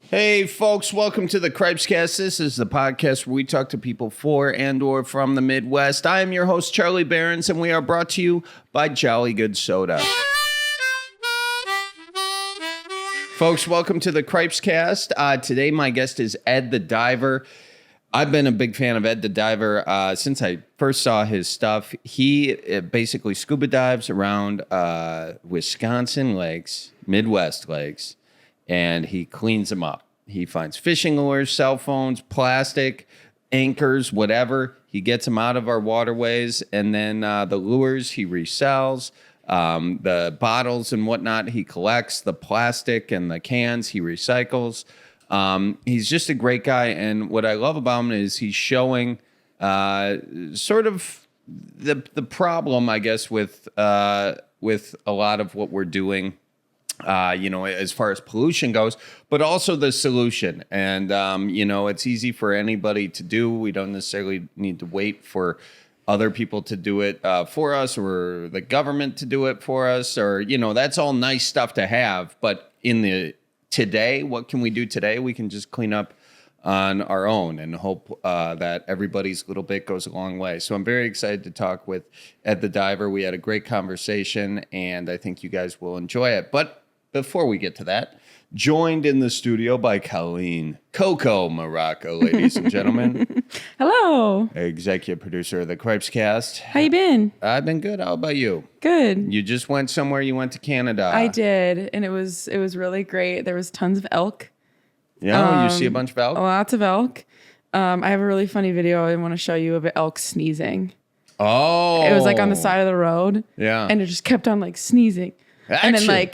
Hey folks, welcome to the Cripescast. This is the podcast where we talk to people for and or from the Midwest. I am your host, Charlie Behrens, and we are brought to you by Jolly Good Soda. Folks, welcome to the Cripescast. Today my guest is Ed the Diver. I've been a big fan of Ed the Diver since I first saw his stuff. He basically scuba dives around Wisconsin lakes, Midwest lakes, and he cleans them up. He finds fishing lures, cell phones, plastic, anchors, whatever. He gets them out of our waterways, and then the lures he resells. The bottles and whatnot he collects. The plastic and the cans he recycles. He's just a great guy, and what I love about him is he's showing sort of the problem, I guess, with a lot of what we're doing. As far as pollution goes, but also the solution. And, it's easy for anybody to do. We don't necessarily need to wait for other people to do it for us or the government to do it for us or, that's all nice stuff to have. But in the today, what can we do today? We can just clean up on our own and hope that everybody's little bit goes a long way. So I'm very excited to talk with Ed the Diver. We had a great conversation and I think you guys will enjoy it. But before we get to that, joined in the studio by Colleen Coco Morocco, ladies and gentlemen. Hello. Executive producer of the Cripescast. How you been? I've been good. How about you? Good. You just went somewhere. You went to Canada. I did, and it was really great. There was tons of elk. Yeah, you see a bunch of elk? Lots of elk. I have a really funny video I want to show you of an elk sneezing. Oh. It was like on the side of the road. Yeah. And it just kept on like sneezing. And then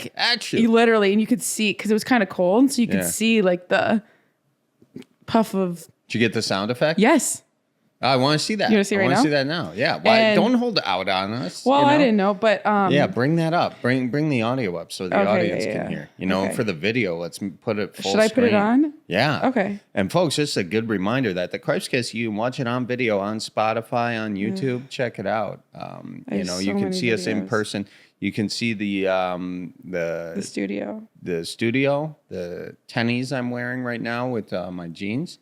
you literally, and you could see, because it was kind of cold, so you could see like the puff of. Did you get the sound effect? Yes. I want to see that. You want to see it right now? I want to see that now. Yeah. Why? Don't hold it out on us. Well, I didn't know, but. Yeah, bring that up. Bring the audio up so the audience can hear. For the video, let's put it full Should I put it on? Yeah. Okay. And folks, just a good reminder that the Cripescast, you can watch it on video on Spotify, on YouTube. Check it out. You can see us in person. You can see the studio. The studio, the tennies I'm wearing right now with my jeans.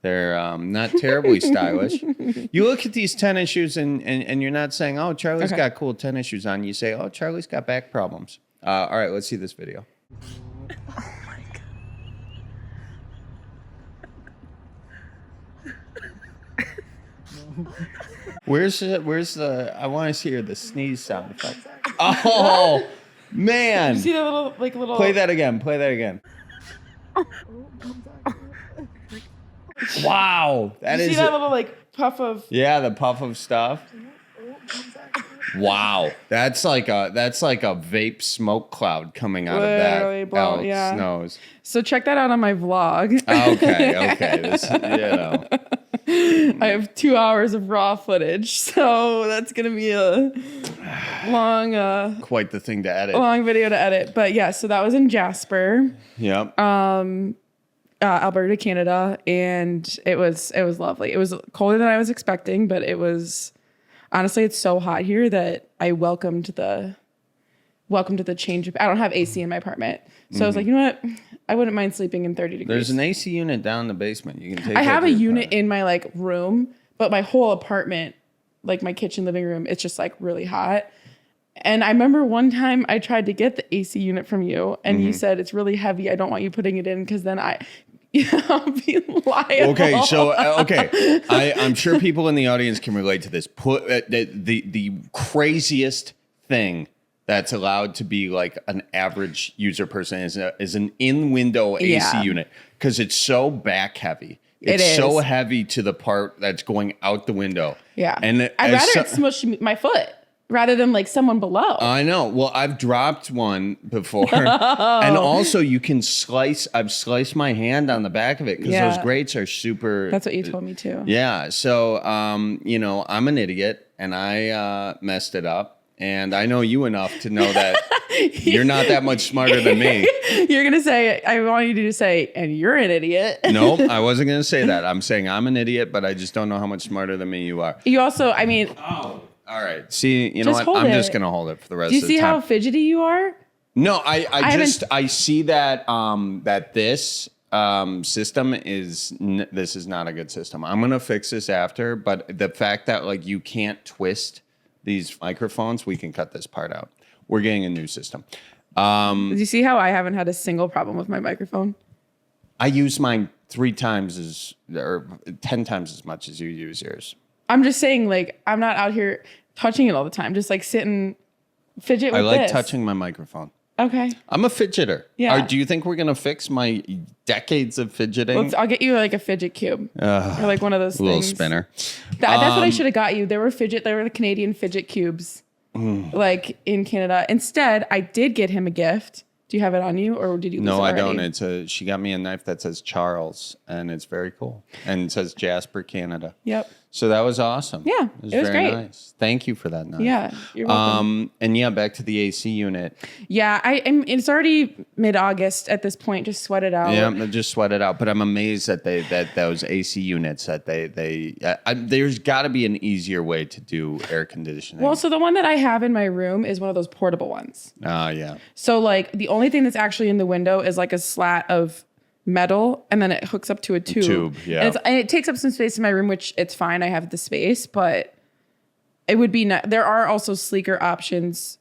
They're not terribly stylish. You look at these tennis shoes and you're not saying, oh, Charlie's got cool tennis shoes on. You say, oh, Charlie's got back problems. All right, let's see this video. Oh, my God. Where's the, I want to hear the sneeze sound effect. Oh, man. You see that little. Play that again. Wow. That little puff of. Yeah, the puff of stuff. Wow. That's like a vape smoke cloud coming out of that elk's nose. So check that out on my vlog. Okay. I have 2 hours of raw footage, so that's gonna be a long, quite the thing to edit. Long video to edit. But yeah, so that was in Jasper. Yep. Alberta, Canada, and it was lovely. It was colder than I was expecting, but it was honestly, it's so hot here that I welcomed the change. I don't have AC in my apartment, so I was like, you know what? I wouldn't mind sleeping in 30 degrees. There's an AC unit down in the basement. You can take. I have a unit in my room, but my whole apartment, like my kitchen, living room, it's just really hot. And I remember one time I tried to get the AC unit from you, and you said it's really heavy. I don't want you putting it in because then I'll be liable. Okay, so I'm sure people in the audience can relate to this. Put the craziest thing that's allowed to be like an average user person is an in-window AC unit because it's so back heavy. It's so heavy to the part that's going out the window. Yeah, and I'd rather it smush my foot rather than someone below. I know. Well, I've dropped one before. And also you can I've sliced my hand on the back of it because those grates are super. That's what you told me too. Yeah. So, I'm an idiot and I messed it up. And I know you enough to know that you're not that much smarter than me. You're going to say, I want you to say, and you're an idiot. Nope, I wasn't going to say that. I'm saying I'm an idiot, but I just don't know how much smarter than me you are. You also, Oh, all right. See, you know what? I'm just going to hold it for the rest of the time. Do you see how fidgety you are? No, I see that that this system is this is not a good system. I'm gonna fix this after, but the fact that like you can't twist these microphones, we can cut this part out. We're getting a new system. Did you see how I haven't had a single problem with my microphone? I use mine 3 times or 10 times as much as you use yours. I'm just saying, like, I'm not out here touching it all the time. Just like fidget with I like this. touching my microphone. Okay. I'm a fidgeter. Yeah. Do you think we're going to fix my decades of fidgeting? I'll get you like a fidget cube or like one of those little things. spinner. That's what I should have got you. There were the Canadian fidget cubes like in Canada. Instead, I did get him a gift. Do you have it on you or did you lose No, it I already? don't. She got me a knife that says Charles and it's very cool. And it says Jasper, Canada. Yep. So that was awesome. Yeah, it was very very great. nice. Thank you for that knife. Yeah, you're welcome. And yeah, back to the AC unit. Yeah, it's already mid-August at this point. Just sweat it out. Yeah, just sweat it out. But I'm amazed that those AC units there's got to be an easier way to do air conditioning. Well, so the one that I have in my room is one of those portable ones. Yeah. So like the only thing that's actually in the window is like a slat of metal, and then it hooks up to a tube. Yeah. And it takes up some space in my room, which it's fine. I have the space, but it would be there are also sleeker options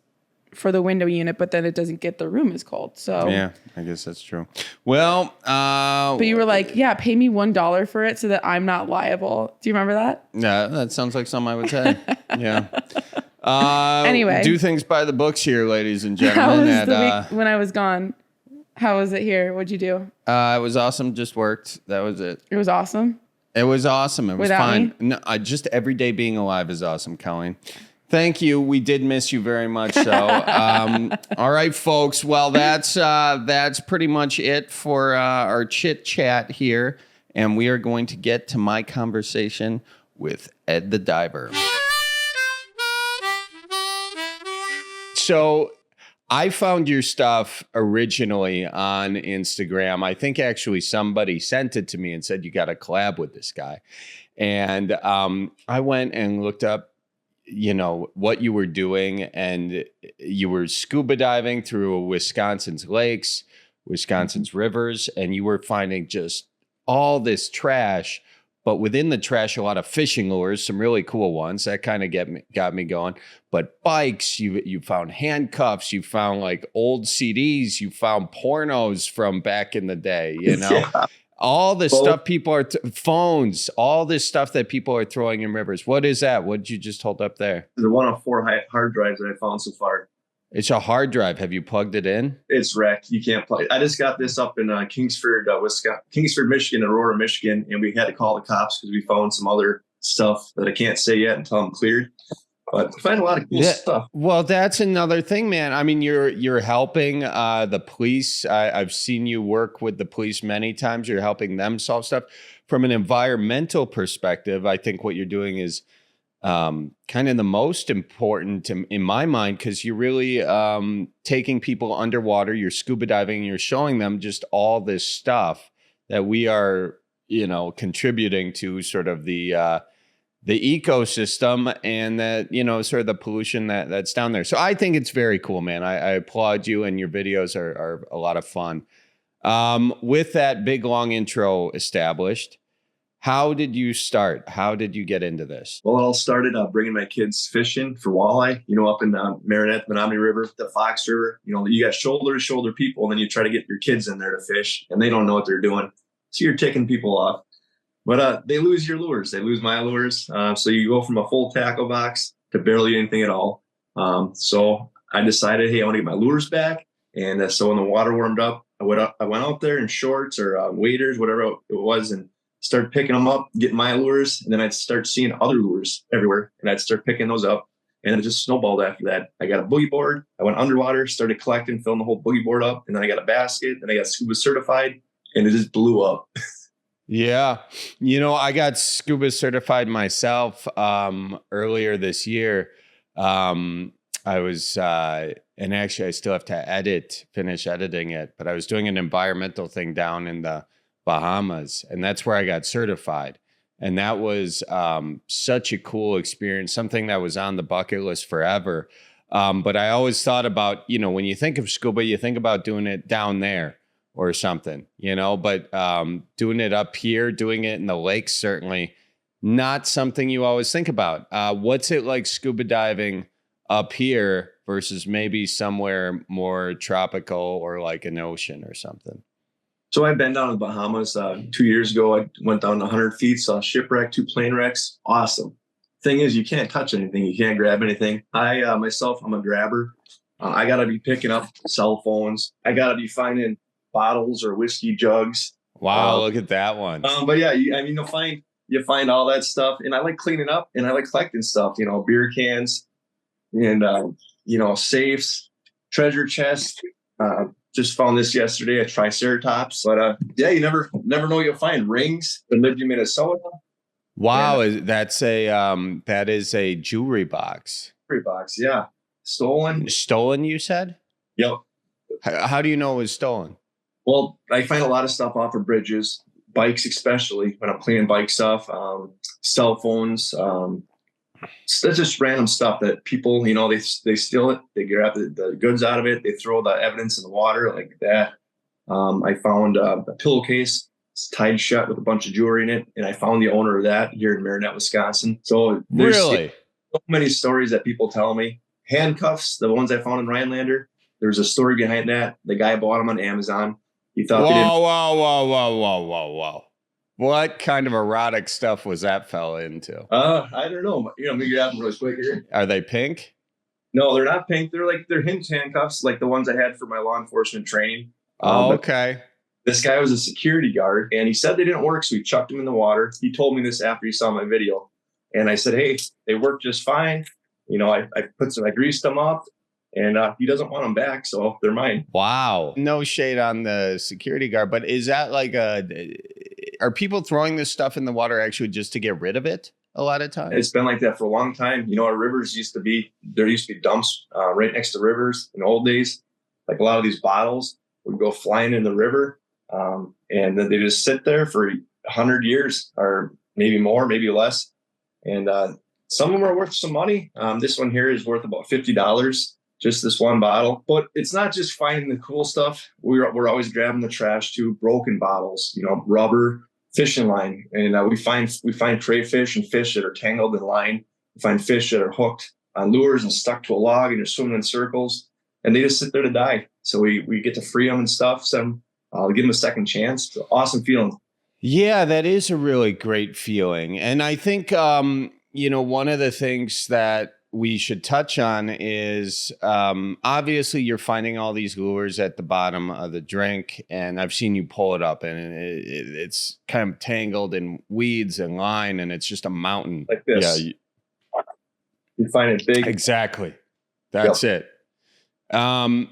for the window unit, but then it doesn't get the room as cold. So Yeah, I guess that's true. Well, but you were like, yeah, pay me $1 for it so that I'm not liable. Do you remember that? yeah, that sounds like something I would say. Yeah. Anyway. Do things by the books here, ladies and How gentlemen. was the week when I was gone? How was it here? What'd you do? It was awesome. Just worked. That was it. It was awesome. It was awesome. It was Without fine. me? No, just every day being alive is awesome, Colleen. Thank you. We did miss you very much. So, all right, folks. Well, that's pretty much it for our chit chat here, and we are going to get to my conversation with Ed the Diver. So I found your stuff originally on Instagram. I think actually somebody sent it to me and said, you got to collab with this guy. And I went and looked up, what you were doing. And you were scuba diving through Wisconsin's lakes, Wisconsin's rivers, and you were finding just all this trash. But within the trash, a lot of fishing lures, some really cool ones that kind of got me going. But bikes, you found handcuffs, you found like old CDs, you found pornos from back in the day, Yeah. all the stuff people are phones, all this stuff that people are throwing in rivers. What is that? What did you just hold up there? The one of 4 hard drives that I found so far. It's a hard drive. Have you plugged it in? It's wrecked. You can't plug it. I just got this up in Kingsford, Michigan, Aurora, Michigan, and we had to call the cops because we found some other stuff that I can't say yet until I'm cleared. But I find a lot of cool stuff. Well, that's another thing, man. I mean, you're helping the police. I've seen you work with the police many times. You're helping them solve stuff. From an environmental perspective, I think what you're doing is kind of the most important in my mind, because you're really taking people underwater, you're scuba diving, and you're showing them just all this stuff that we are, contributing to sort of the ecosystem and that, sort of the pollution that's down there. So I think it's very cool, man. I applaud you, and your videos are a lot of fun. With that big, long intro established, how did you start? How did you get into this? Well, it all started bringing my kids fishing for walleye, up in Marinette, Menominee River, the Fox River. You got shoulder to shoulder people, and then you try to get your kids in there to fish, and they don't know what they're doing. So you're ticking people off. But they lose your lures. They lose my lures. So you go from a full tackle box to barely anything at all. So I decided, hey, I want to get my lures back. And so when the water warmed up, I went out there in shorts or waders, whatever it was, and started picking them up, getting my lures. And then I'd start seeing other lures everywhere, and I'd start picking those up. And it just snowballed after that. I got a boogie board. I went underwater, started collecting, filling the whole boogie board up. And then I got a basket. Then I got scuba certified, and it just blew up. Yeah. I got scuba certified myself earlier this year. I was, and actually I still have to finish editing it, but I was doing an environmental thing down in the Bahamas, and that's where I got certified. And that was such a cool experience, something that was on the bucket list forever. But I always thought about, when you think of scuba, you think about doing it down there. or something, but doing it up here, doing it in the lakes, certainly not something you always think about. What's it like scuba diving up here versus maybe somewhere more tropical or like an ocean or something? So I've been down in the Bahamas 2 years ago. I went down 100 feet, saw a shipwreck, 2 plane wrecks. Awesome. Thing is, you can't touch anything. You can't grab anything. Myself, I'm a grabber. I got to be picking up cell phones. I got to be finding bottles or whiskey jugs. Wow, look at that one. But yeah, you find all that stuff. And I like cleaning up and I like collecting stuff, beer cans and, safes, treasure chests. Just found this yesterday, a triceratops. But you never know you'll find rings. I lived in Minnesota. Wow, that is a jewelry box. Jewelry box, yeah. Stolen, you said? Yep. How do you know it was stolen? Well, I find a lot of stuff off of bridges, bikes especially, when I'm cleaning bike stuff, cell phones. That's just random stuff that people, they steal it. They grab the goods out of it. They throw the evidence in the water like that. I found a pillowcase. It's tied shut with a bunch of jewelry in it. And I found the owner of that here in Marinette, Wisconsin. So there's really so many stories that people tell me. Handcuffs, the ones I found in Rhinelander, there's a story behind that. The guy bought them on Amazon. He thought whoa. What kind of erotic stuff was that fella into? I don't know. Let me grab them really quick here. Are they pink? No, they're not pink. They're hinge handcuffs, like the ones I had for my law enforcement training. Okay. This guy was a security guard, and he said they didn't work, so he chucked them in the water. He told me this after he saw my video, and I said, "Hey, they work just fine." I greased them up, and he doesn't want them back, so they're mine. Wow. No shade on the security guard, but is that like are people throwing this stuff in the water actually just to get rid of it a lot of times? It's been like that for a long time. Our rivers used to be dumps right next to rivers in the old days. Like a lot of these bottles would go flying in the river, and then they just sit there for 100 years or maybe more, maybe less. And some of them are worth some money. This one here is worth about $50, just this one bottle. But it's not just finding the cool stuff. We're always grabbing the trash too, broken bottles, rubber, fishing line. And we find crayfish and fish that are tangled in line. We find fish that are hooked on lures and stuck to a log and they're swimming in circles. And they just sit there to die. So we get to free them and stuff. So give them a second chance. It's an awesome feeling. Yeah, that is a really great feeling. And I think, one of the things that we should touch on is obviously you're finding all these lures at the bottom of the drink. And I've seen you pull it up and it's kind of tangled in weeds and line. And it's just a mountain. Like this. Yeah, you find it big. Exactly. That's it. And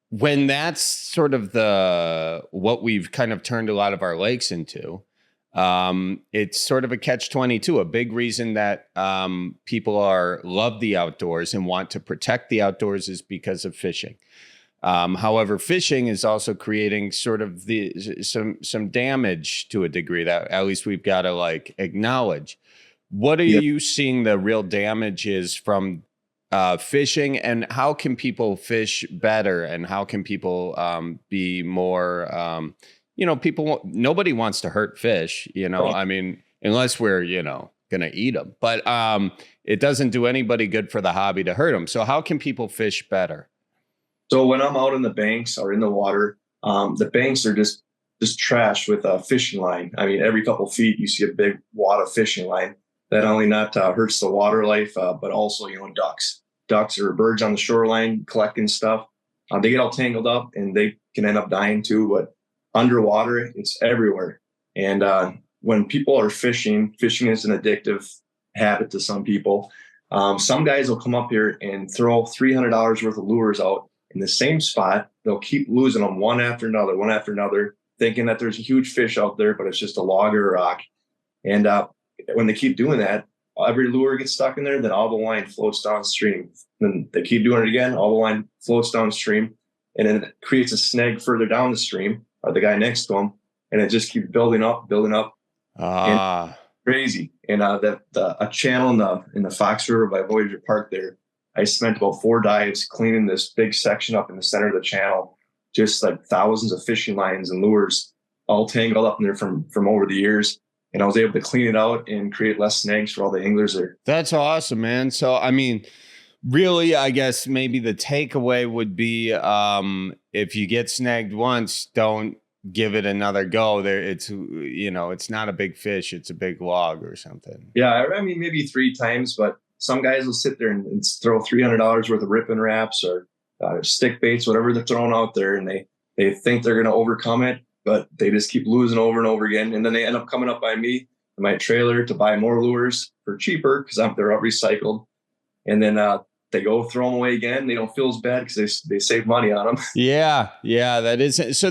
when that's sort of what we've kind of turned a lot of our lakes into, it's sort of a catch-22. A big reason that people love the outdoors and want to protect the outdoors is because of fishing. However, fishing is also creating sort of some damage to a degree that at least we've got to acknowledge. What are you seeing the real damage is from fishing, and how can people fish better, and how can people be more, nobody wants to hurt fish, I mean, unless we're, going to eat them, but it doesn't do anybody good for the hobby to hurt them. So how can people fish better? So when I'm out in the banks or in the water, the banks are just trash with a fishing line. I mean, every couple of feet, you see a big wad of fishing line that only not hurts the water life, but also, ducks or birds on the shoreline collecting stuff. They get all tangled up and they can end up dying too, but underwater, it's everywhere. And when people are fishing is an addictive habit to some people. Some guys will come up here and throw $300 worth of lures out in the same spot. They'll keep losing them one after another, thinking that there's a huge fish out there, but it's just a log or a rock. And when they keep doing that, every lure gets stuck in there, then all the line floats downstream. Then they keep doing it again, all the line floats downstream, and then it creates a snag further down the stream, or the guy next to him, and it just keeps building up. And crazy. And a channel in the Fox River by Voyager Park there, I spent about 4 dives cleaning this big section up in the center of the channel. just like thousands of fishing lines and lures all tangled up in there from over the years. And I was able to clean it out and create less snags for all the anglers there. That's awesome, man. So, I mean, really, I guess maybe the takeaway would be if you get snagged once, don't give it another go. There, it's not a big fish; it's a big log or something. Yeah, I mean maybe 3 times, but some guys will sit there and throw $300 worth of ripping wraps or stick baits, whatever they're throwing out there, and they think they're going to overcome it, but they just keep losing over and over again, and then they end up coming up by me in my trailer to buy more lures for cheaper because they're all recycled, and then they go throw them away again. They don't feel as bad because they save money on them. Yeah, that is. So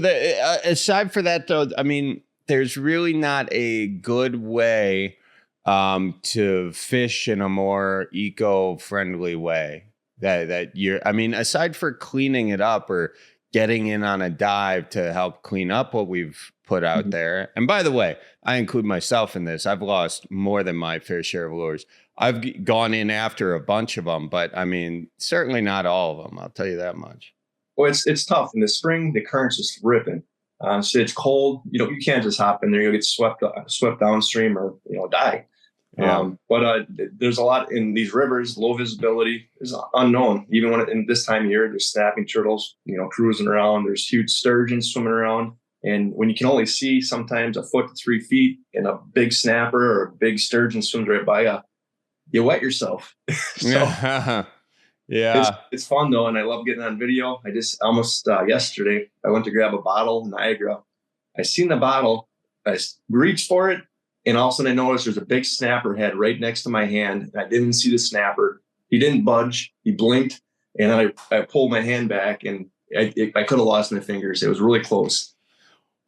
aside for that, though, I mean, there's really not a good way to fish in a more eco-friendly way. Aside for cleaning it up or getting in on a dive to help clean up what we've put out there. And by the way, I include myself in this. I've lost more than my fair share of lures. I've gone in after a bunch of them, but I mean, certainly not all of them. I'll tell you that much. Well, it's tough in the spring. The current's just ripping. So it's cold. You can't just hop in there. You'll get swept downstream or die. Yeah. But there's a lot in these rivers. Low visibility is unknown. Even when in this time of year, there's snapping turtles, cruising around. There's huge sturgeons swimming around. And when you can only see sometimes a foot to 3 feet and a big snapper or a big sturgeon swims right by you, you wet yourself. Yeah. It's fun though. And I love getting on video. I just almost yesterday, I went to grab a bottle, Niagara. I seen the bottle. I reached for it. And all of a sudden I noticed there's a big snapper head right next to my hand. And I didn't see the snapper. He didn't budge. He blinked. And then I pulled my hand back and I could have lost my fingers. It was really close.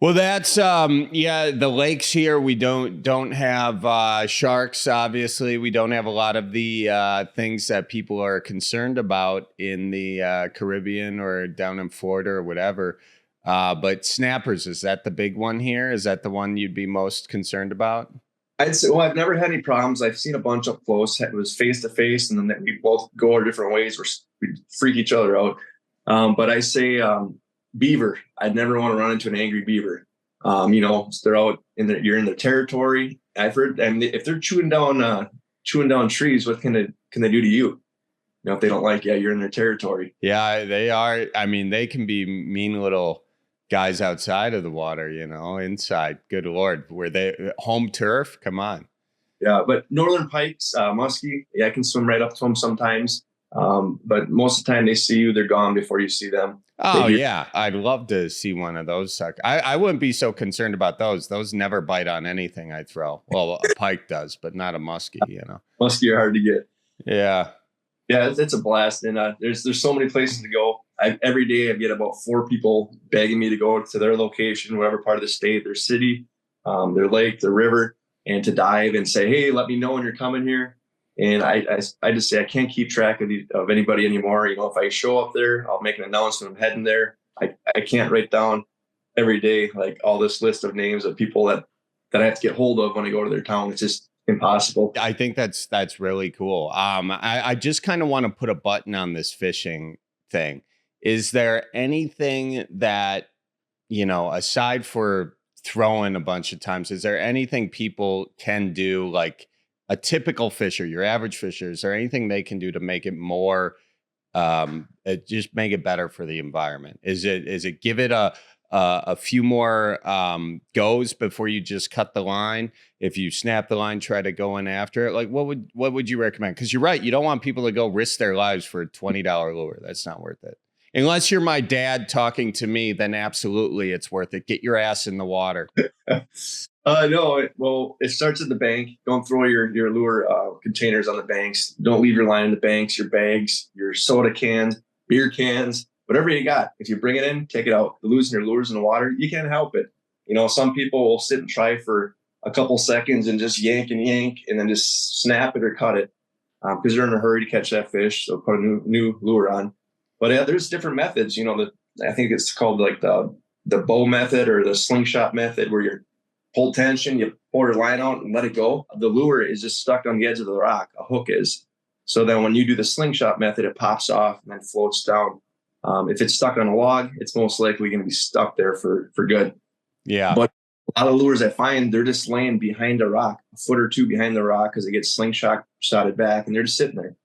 Well, that's the lakes here. We don't have sharks. Obviously, we don't have a lot of the things that people are concerned about in the Caribbean or down in Florida or whatever. But snappers, is that the big one here? Is that the one you'd be most concerned about? I'd say, well, I've never had any problems. I've seen a bunch up close. It was face to face, and then we both go our different ways. We freak each other out. But I say beaver. I'd never want to run into an angry beaver. They're out you're in their territory. I've heard, and if they're chewing down trees, what can they do to you? If they don't like you, you're in their territory. Yeah, they are. I mean, they can be mean little guys outside of the water, inside. Good Lord, where they home turf? Come on. Yeah, but northern pikes, muskie, I can swim right up to them sometimes. But most of the time they see you, they're gone before you see them. Oh, yeah. I'd love to see one of those suck. I wouldn't be so concerned about those. Those never bite on anything I throw. Well, a pike does, but not a muskie, Muskie are hard to get. Yeah. Yeah, it's a blast. And there's so many places to go. Every day I get about 4 people begging me to go to their location, whatever part of the state, their city, their lake, their river, and to dive and say, hey, let me know when you're coming here. And I just say I can't keep track of anybody anymore. If I show up there, I'll make an announcement. I'm heading there. I can't write down every day like all this list of names of people that I have to get hold of when I go to their town. It's just impossible. I think that's really cool. I just kind of want to put a button on this fishing thing. Is there anything that, aside for throwing a bunch of times, is there anything people can do, like a typical fisher, your average fisher, is there anything they can do to make it more, just make it better for the environment? Is it give it a few more goes before you just cut the line? If you snap the line, try to go in after it. Like, what would you recommend? Because you're right, you don't want people to go risk their lives for a $20 lure. That's not worth it. Unless you're my dad talking to me, then absolutely it's worth it. Get your ass in the water. No, well, it starts at the bank. Don't throw your lure containers on the banks. Don't leave your line in the banks, your bags, your soda cans, beer cans, whatever you got. If you bring it in, take it out. You're losing your lures in the water. You can't help it. Some people will sit and try for a couple seconds and just yank and then just snap it or cut it because they're in a hurry to catch that fish. So put a new lure on. But yeah, there's different methods. I think it's called like the bow method or the slingshot method, where you pull tension, you pull your line out and let it go. The lure is just stuck on the edge of the rock. A hook is. So then when you do the slingshot method, it pops off and then floats down. If it's stuck on a log, it's most likely going to be stuck there for good. Yeah. But a lot of lures I find, they're just laying behind a rock, a foot or two behind the rock, because they get shotted back, and they're just sitting there.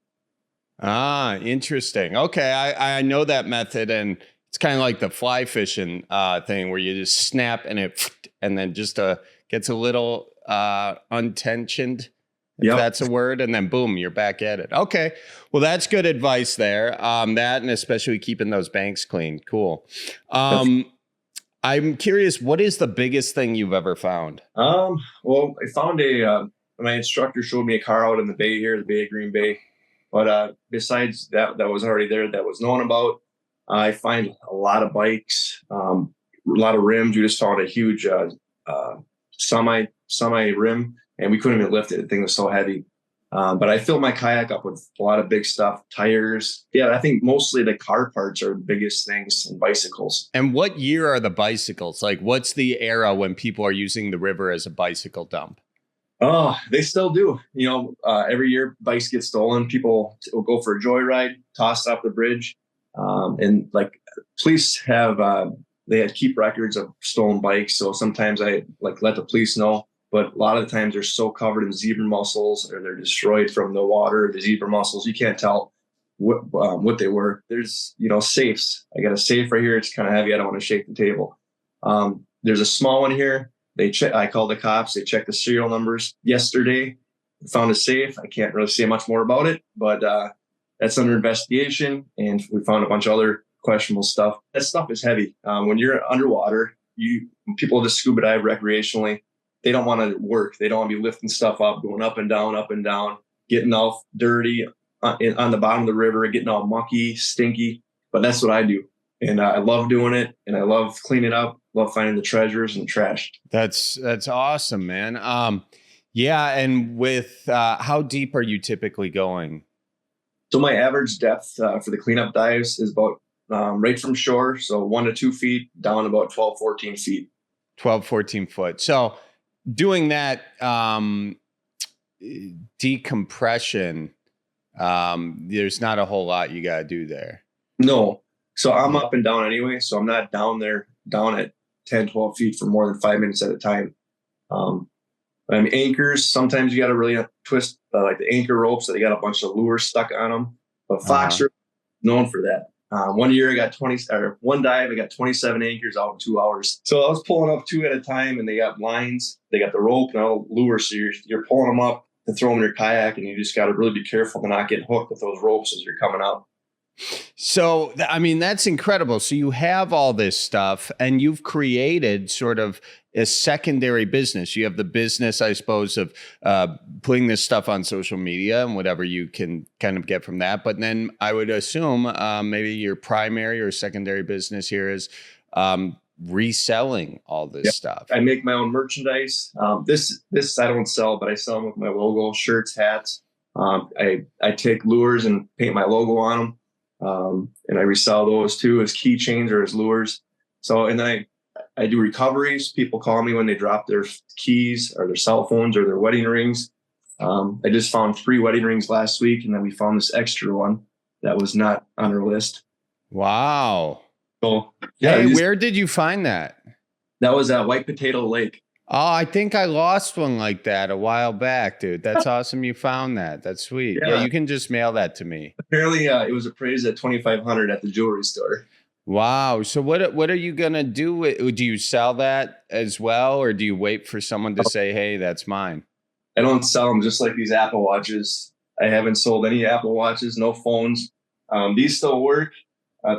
Ah, interesting. Okay, I know that method, and it's kind of like the fly fishing thing where you just snap and then just gets a little untensioned, if that's a word, and then boom, you're back at it. Okay, well, that's good advice there. That, and especially keeping those banks clean. Cool. I'm curious, what is the biggest thing you've ever found? Well, I found my instructor showed me a car out in the bay here, the Bay of Green Bay. But besides that was already there, that was known about. I find a lot of bikes, a lot of rims. We just found a huge semi rim, and we couldn't even lift it. The thing was so heavy. But I filled my kayak up with a lot of big stuff, tires. Yeah, I think mostly the car parts are the biggest things, and bicycles. And what year are the bicycles? Like, what's the era when people are using the river as a bicycle dump? Oh, they still do. Every year bikes get stolen. People will go for a joyride, tossed off the bridge. And like police they keep records of stolen bikes. So sometimes I let the police know, but a lot of the times they're so covered in zebra mussels, or they're destroyed from the water, the zebra mussels. You can't tell what they were. There's, safes. I got a safe right here. It's kind of heavy. I don't want to shake the table. There's a small one here. I called the cops. They checked the serial numbers yesterday. Found a safe. I can't really say much more about it, but that's under investigation. And we found a bunch of other questionable stuff. That stuff is heavy. When you're underwater, people just scuba dive recreationally. They don't want to work. They don't want to be lifting stuff up, going up and down, getting all dirty on the bottom of the river, getting all mucky, stinky. But that's what I do. And I love doing it, and I love cleaning up, love finding the treasures and the trash. That's awesome, man. Yeah. And with how deep are you typically going? So my average depth for the cleanup dives is about right from shore. So 1 to 2 feet down about 12, 14 feet. 12, 14 foot. So doing that decompression, there's not a whole lot you got to do there. No. So I'm up and down anyway. So I'm not down at 10, 12 feet for more than 5 minutes at a time. Anchors, sometimes you got to really twist like the anchor ropes, so they got a bunch of lures stuck on them. But Fox are known for that. One dive, I got 27 anchors out in 2 hours. So I was pulling up 2 at a time, and they got lines, they got the rope and all lures. So you're pulling them up to throw them in your kayak, and you just got to really be careful to not get hooked with those ropes as you're coming out. So, that's incredible. So you have all this stuff, and you've created sort of a secondary business. You have the business, I suppose, of putting this stuff on social media and whatever you can kind of get from that. But then I would assume maybe your primary or secondary business here is reselling all this stuff. I make my own merchandise. This I don't sell, but I sell them with my logo, shirts, hats. I take lures and paint my logo on them. And I resell those too as keychains or as lures. So, and then I do recoveries. People call me when they drop their keys or their cell phones or their wedding rings. I just found 3 wedding rings last week, and then we found this extra one that was not on our list. Wow. So, yeah. Hey, where did you find that? That was at White Potato Lake. Oh, I think I lost one like that a while back, dude. That's awesome. You found that. That's sweet. Yeah, you can just mail that to me. Apparently, it was appraised at $2,500 at the jewelry store. Wow. So what are you gonna do? Do you sell that as well, or do you wait for someone to say, "Hey, that's mine"? I don't sell them, just like these Apple Watches. I haven't sold any Apple Watches, no phones. These still work.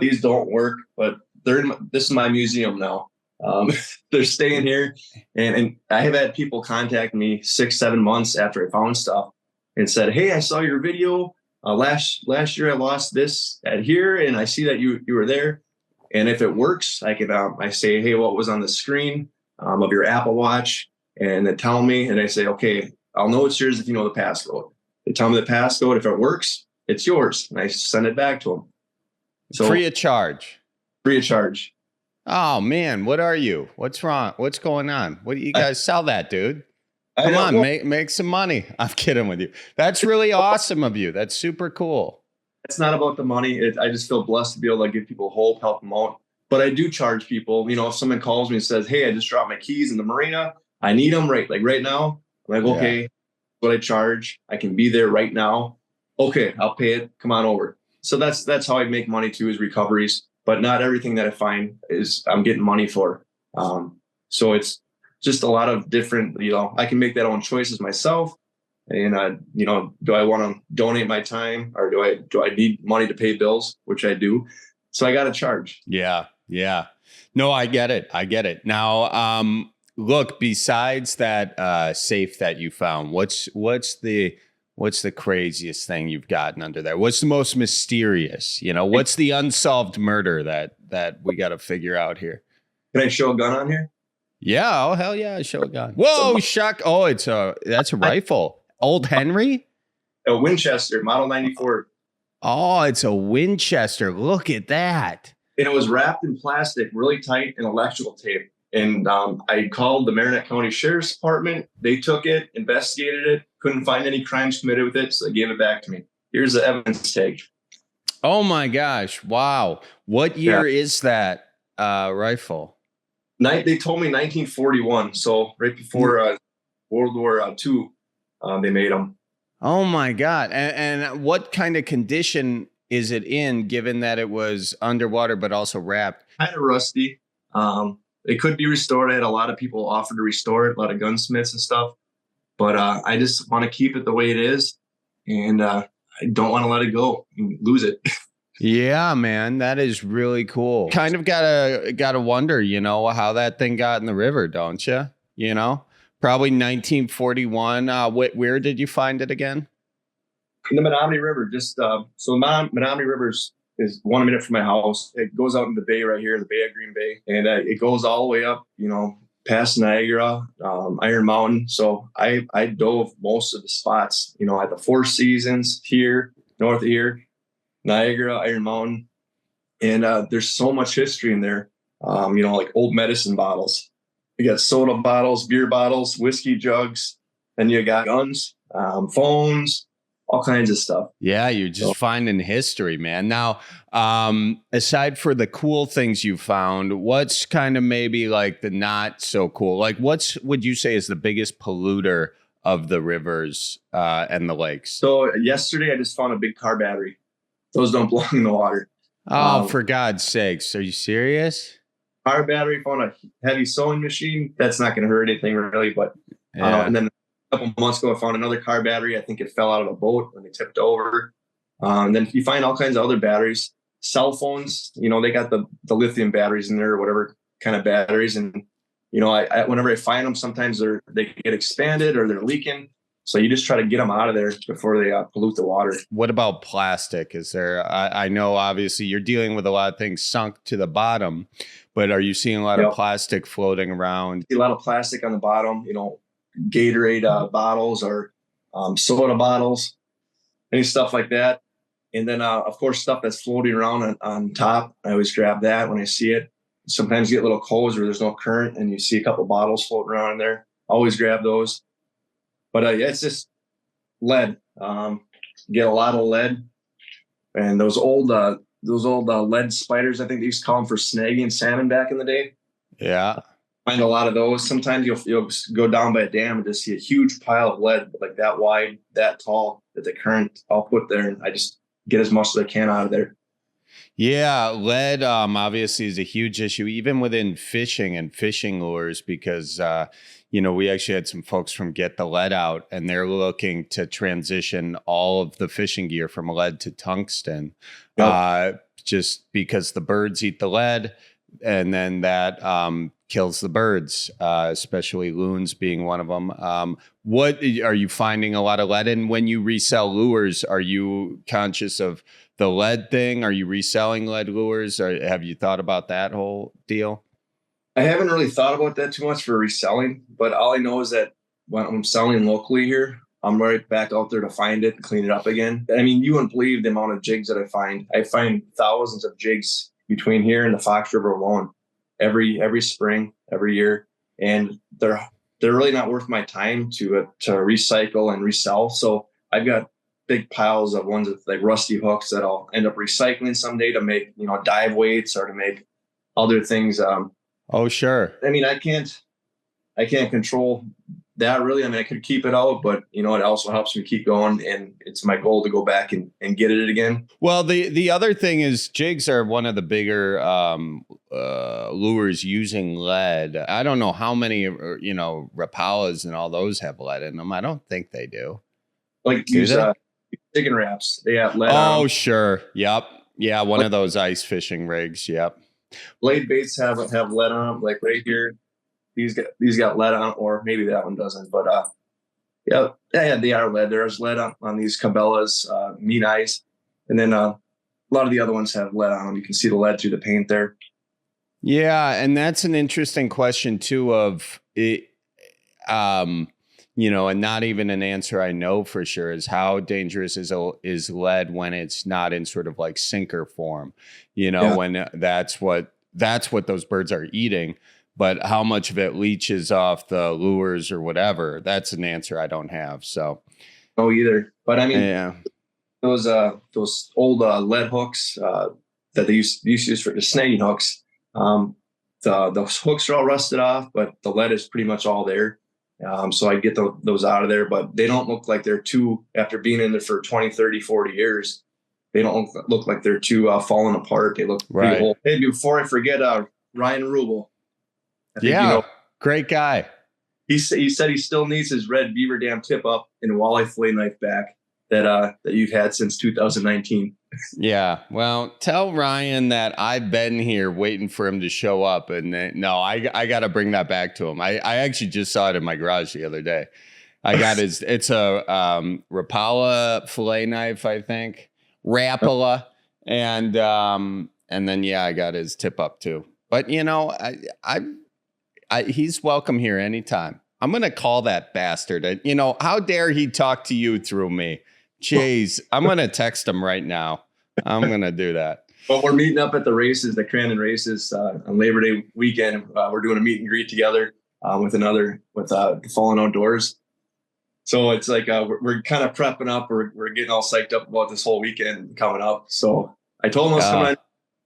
These don't work, but this is my museum now. They're staying here, and I have had people contact me 6-7 months after I found stuff and said, "Hey, I saw your video last year. I lost this at here, and I see that you were there. And if it works, I can I say, hey, what was on the screen of your Apple Watch?" And they tell me, and I say, okay, I'll know it's yours if you know the passcode. They tell me the passcode. If it works, it's yours, and I send it back to them. So free of charge. Free of charge. Oh man, what are you? What's wrong? What's going on? What do you guys sell that, dude? Come on, make some money. I'm kidding with you. That's really awesome of you. That's super cool. It's not about the money. I just feel blessed to be able to give people hope, help them out. But I do charge people, if someone calls me and says, hey, I just dropped my keys in the marina. I need them right now. I'm like, okay, what I charge. I can be there right now. Okay, I'll pay it. Come on over. So that's how I make money too, is recoveries. But not everything that I find is I'm getting money for. So it's just a lot of different, I can make that own choices myself. And, do I want to donate my time, or do I need money to pay bills, which I do. So I got to charge. Yeah. Yeah. No, I get it. Now, look, besides that safe that you found, what's the craziest thing you've gotten under there? What's the most mysterious? What's the unsolved murder that we got to figure out here? Can I show a gun on here? Yeah. Oh, hell yeah. Show a gun. Whoa, shock. Oh, that's a rifle. Old Henry? A Winchester Model 94. Oh, it's a Winchester. Look at that. And it was wrapped in plastic, really tight, and electrical tape. And I called the Marinette County Sheriff's Department. They took it, investigated it, couldn't find any crimes committed with it, so they gave it back to me. Here's the evidence tag. Oh my gosh. Wow. What year is that rifle? They told me 1941. So right before World War II, they made them. Oh my God. And what kind of condition is it in, given that it was underwater, but also wrapped? Kind of rusty. It could be restored. I had a lot of people offer to restore it, a lot of gunsmiths and stuff. But I just want to keep it the way it is. And I don't want to let it go and lose it. Yeah, man, that is really cool. Kind of gotta wonder, how that thing got in the river, don't you? Probably 1941. Where did you find it again? In the Menominee River. Menominee River is 1 minute from my house. It goes out in the bay right here, the Bay of Green Bay, and it goes all the way up, past Niagara, Iron Mountain. So I dove most of the spots, at the Four Seasons here, north of here, Niagara, Iron Mountain, and there's so much history in there. Like old medicine bottles. You got soda bottles, beer bottles, whiskey jugs, then you got guns, phones, all kinds of stuff. Yeah, you're just finding history, man. Now, aside for the cool things you found, what's kind of maybe like the not so cool? Like, would you say is the biggest polluter of the rivers and the lakes? So yesterday, I just found a big car battery. Those don't belong in the water. Oh, for God's sakes. Are you serious? Car battery, found a heavy sewing machine. That's not going to hurt anything really. But and then a couple months ago, I found another car battery. I think it fell out of a boat when they tipped over. And then you find all kinds of other batteries. Cell phones, they got the lithium batteries in there or whatever kind of batteries. And, I whenever I find them, sometimes they get expanded or they're leaking. So you just try to get them out of there before they pollute the water. What about plastic? Is there, I know obviously you're dealing with a lot of things sunk to the bottom, but are you seeing a lot of plastic floating around? A lot of plastic on the bottom, Gatorade bottles or soda bottles, any stuff like that. And then, of course, stuff that's floating around on top. I always grab that when I see it. Sometimes you get little coves where there's no current and you see a couple bottles floating around in there. Always grab those. But it's just lead. Get a lot of lead, and those old lead spiders. I think they used to call them for snagging salmon back in the day. Yeah, find a lot of those. Sometimes you'll go down by a dam and just see a huge pile of lead, like that wide, that tall, that the current I'll put there, and I just get as much as I can out of there. Yeah, lead obviously is a huge issue, even within fishing and fishing lures, because we actually had some folks from Get the Lead Out, and they're looking to transition all of the fishing gear from lead to tungsten, just because the birds eat the lead, and then that kills the birds, especially loons being one of them. What are you finding a lot of lead in when you resell lures? Are you conscious of the lead thing? Are you reselling lead lures? Or have you thought about that whole deal? I haven't really thought about that too much for reselling, but all I know is that when I'm selling locally here, I'm right back out there to find it and clean it up again. I mean, you wouldn't believe the amount of jigs that I find. I find thousands of jigs between here and the Fox River alone every spring, every year. And they're really not worth my time to recycle and resell. So I've got big piles of ones with like rusty hooks that I'll end up recycling someday to make, dive weights or to make other things. Oh, sure. I mean, I can't control that really. I mean, I could keep it out, but it also helps me keep going. And it's my goal to go back and get it again. Well, the other thing is jigs are one of the bigger lures using lead. I don't know how many, Rapalas and all those have lead in them. I don't think they do. Like use chicken wraps. They have lead. Oh, sure. Yep. Yeah. One of those ice fishing rigs. Yep. Blade baits have lead on them. Like right here, these got lead on, or maybe that one doesn't. But yeah, they are lead. There's lead on these Cabela's, meat ice, and then a lot of the other ones have lead on them. You can see the lead through the paint there. Yeah, and that's an interesting question too. Of it, and not even an answer I know for sure is how dangerous is lead when it's not in sort of like sinker form. When that's what those birds are eating. But how much of it leaches off the lures or whatever, that's an answer I don't have. So, no, either. But I mean, yeah, those old lead hooks that they used to use for the snagging hooks. The hooks are all rusted off, but the lead is pretty much all there. So I get those out of there, but they don't look like they're too, after being in there for 20, 30, 40 years, they don't look like they're too falling apart. They look pretty old. Hey, before I forget, Ryan Rubel. Yeah, great guy. He said he still needs his red beaver dam tip up and walleye fillet knife back that you've had since 2019. Yeah, well, tell Ryan that I've been here waiting for him to show up, and I got to bring that back to him. I actually just saw it in my garage the other day. I got it's a Rapala fillet knife, I think, Rapala, and then I got his tip up too. But he's welcome here anytime. I'm going to call that bastard. How dare he talk to you through me? Jeez, I'm going to text him right now. I'm going to do that. Well, we're meeting up at the races, the Crandon races on Labor Day weekend. We're doing a meet and greet together with Fallen Outdoors. So it's like we're kind of prepping up. We're getting all psyched up about this whole weekend coming up. So I told him I was coming on.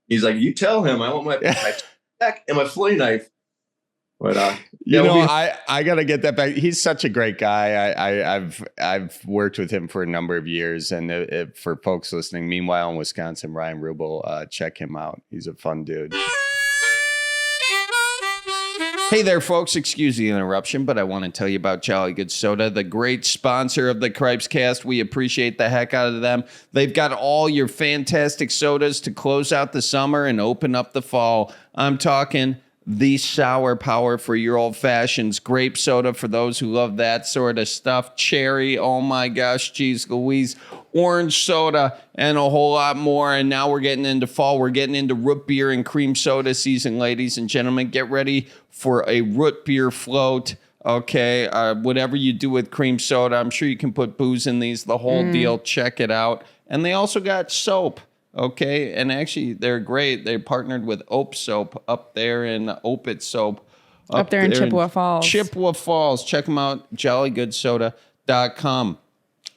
He's like, you tell him I want my back and my fillet knife. But I gotta get that back. He's such a great guy. I've worked with him for a number of years, and for folks listening, meanwhile in Wisconsin, Ryan Rubel, check him out. He's a fun dude. Hey there, folks. Excuse the interruption, but I want to tell you about Jolly Good Soda, the great sponsor of the Cripescast. We appreciate the heck out of them. They've got all your fantastic sodas to close out the summer and open up the fall. I'm talking the sour power for your old fashions, grape soda for those who love that sort of stuff, cherry, oh my gosh, geez Louise, orange soda, and a whole lot more. And now we're getting into fall. We're getting into root beer and cream soda season, ladies and gentlemen. Get ready for a root beer float. Okay, whatever you do with cream soda, I'm sure you can put booze in these, the whole deal. Check it out. And they also got soap. Okay, and actually, they're great. They partnered with Ope Soap up there in Opit Soap. Up there in Chippewa Falls. Chippewa Falls. Check them out, jollygoodsoda.com.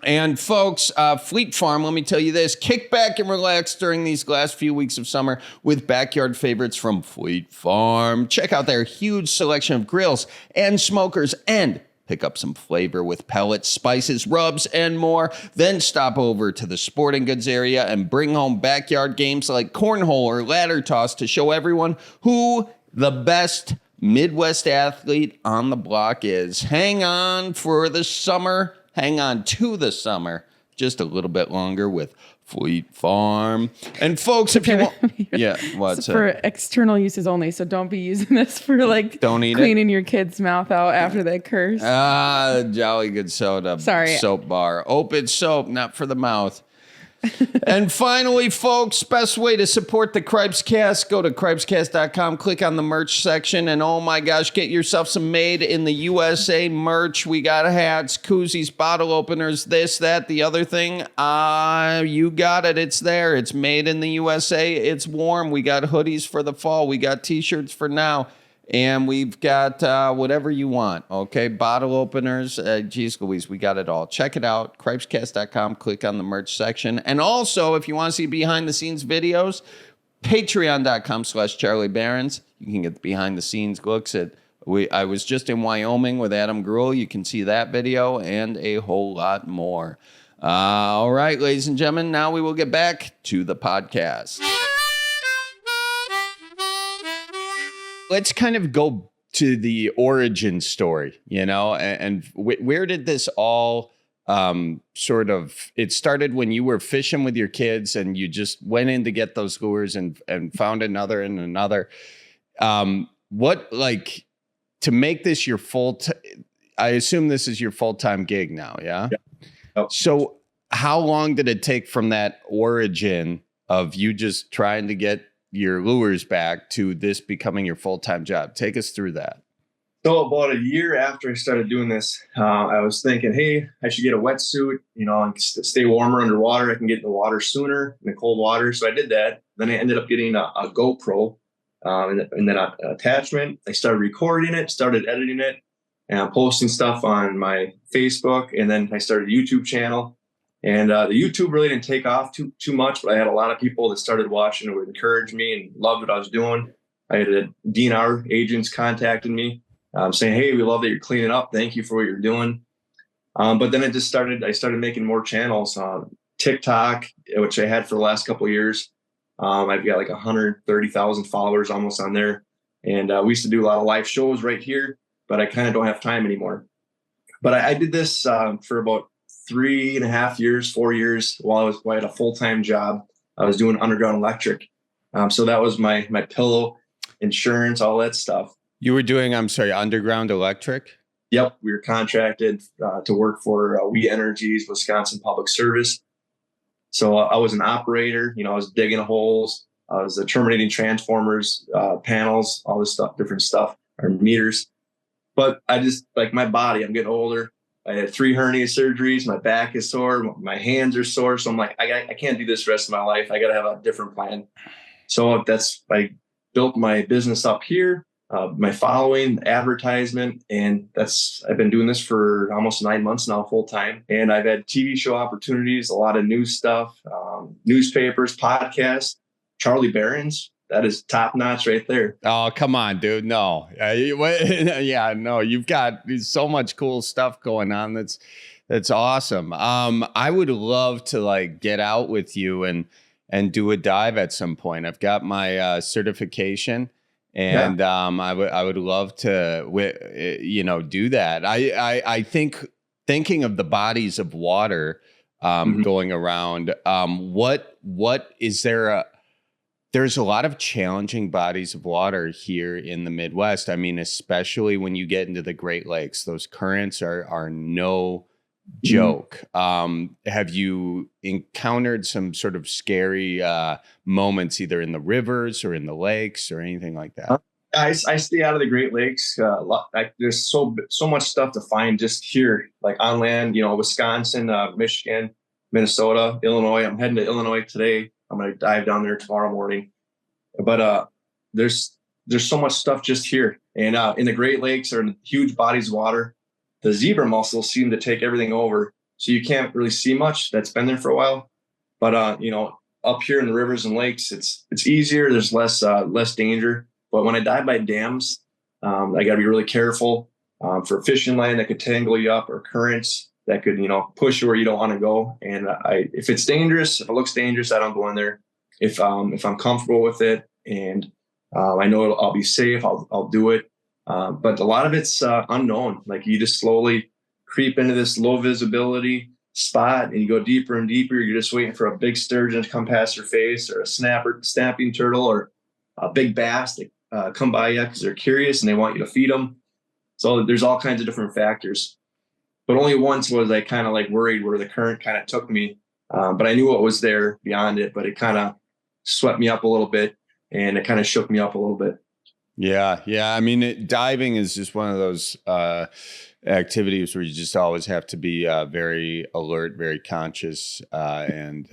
And folks, Fleet Farm, let me tell you this. Kick back and relax during these last few weeks of summer with backyard favorites from Fleet Farm. Check out their huge selection of grills and smokers and pick up some flavor with pellets, spices, rubs, and more. Then stop over to the sporting goods area and bring home backyard games like cornhole or ladder toss to show everyone who the best Midwest athlete on the block is. Hang on for the summer. Hang on to the summer just a little bit longer with Fleet Farm. And folks, if you want, what's for external uses only. So don't be using this for don't eat cleaning your kid's mouth out after they curse. Jolly Good Soda. Sorry. Soap bar. Opit soap, not for the mouth. And finally, folks, best way to support the Cripescast, go to cripescast.com, click on the merch section, and oh my gosh, get yourself some made in the USA merch. We got hats, koozies, bottle openers, this, that, the other thing. You got it. It's there. It's made in the USA. It's warm. We got hoodies for the fall. We got t-shirts for now. And we've got whatever you want, okay? Bottle openers, geez Louise, we got it all. Check it out, cripescast.com, click on the merch section. And also, if you want to see behind-the-scenes videos, patreon.com/Charlie Barons. You can get behind-the-scenes looks at, I was just in Wyoming with Adam Gruhl. You can see that video and a whole lot more. All right, ladies and gentlemen, now we will get back to the podcast. Let's kind of go to the origin story, and where did this all sort of, it started when you were fishing with your kids and you just went in to get those lures and found another and another. What, like, to make this your I assume this is your full-time gig now, yeah? Yep. So how long did it take from that origin of you just trying to get your lures back to this becoming your full-time job? Take us through that. So about a year after I started doing this, I was thinking, hey, I should get a wetsuit, and stay warmer underwater. I can get in the water sooner, in the cold water. So I did that. Then I ended up getting a GoPro and then an attachment. I started recording it, started editing it, and posting stuff on my Facebook. And then I started a YouTube channel. And the YouTube really didn't take off too much, but I had a lot of people that started watching and would encourage me and loved what I was doing. I had DNR agents contacting me saying, hey, we love that you're cleaning up. Thank you for what you're doing. But then I started making more channels on TikTok, which I had for the last couple of years. I've got like 130,000 followers almost on there. And we used to do a lot of live shows right here, but I kind of don't have time anymore. But I did this for about 3.5 years, 4 years while I had a full-time job. I was doing underground electric. So that was my pillow, insurance, all that stuff. You were doing, I'm sorry, underground electric? Yep. We were contracted to work for We Energies, Wisconsin Public Service. So I was an operator, I was digging holes. I was terminating transformers, panels, all this stuff, different stuff, or meters. But I just, like, my body, I'm getting older. I had 3 hernia surgeries. My back is sore. My hands are sore. So I'm like, I can't do this the rest of my life. I got to have a different plan. So I built my business up here, my following, advertisement. And I've been doing this for almost 9 months now, full time. And I've had TV show opportunities, a lot of news stuff, newspapers, podcasts, Charlie Barons. That is top notch right there. Oh, come on, dude. No. No, you've got so much cool stuff going on. That's awesome. I would love to get out with you and do a dive at some point. I've got my certification and I would love to do that. I think thinking of the bodies of water going around, what is there there's a lot of challenging bodies of water here in the Midwest. I mean, especially when you get into the Great Lakes, those currents are no joke. Have you encountered some sort of scary moments either in the rivers or in the lakes or anything like that? I stay out of the Great Lakes. There's so much stuff to find just here, like on land, Wisconsin, Michigan, Minnesota, Illinois. I'm heading to Illinois today. I'm going to dive down there tomorrow morning. But there's so much stuff just here. And in the Great Lakes are huge bodies of water. The zebra mussels seem to take everything over. So you can't really see much that's been there for a while. But, up here in the rivers and lakes, it's easier. There's less danger. But when I dive by dams, I got to be really careful for fishing line that could tangle you up or currents that could, push you where you don't want to go. And if it's dangerous, if it looks dangerous, I don't go in there. If I'm comfortable with it and I know I'll be safe, I'll do it. But a lot of it's unknown. Like you just slowly creep into this low visibility spot and you go deeper and deeper. You're just waiting for a big sturgeon to come past your face or a snapping turtle or a big bass to come by you because they're curious and they want you to feed them. So there's all kinds of different factors. But only once was I kind of worried where the current kind of took me. But I knew what was there beyond it, but it kind of swept me up a little bit and it kind of shook me up a little bit. Yeah. I mean, diving is just one of those activities where you just always have to be very alert, very conscious, and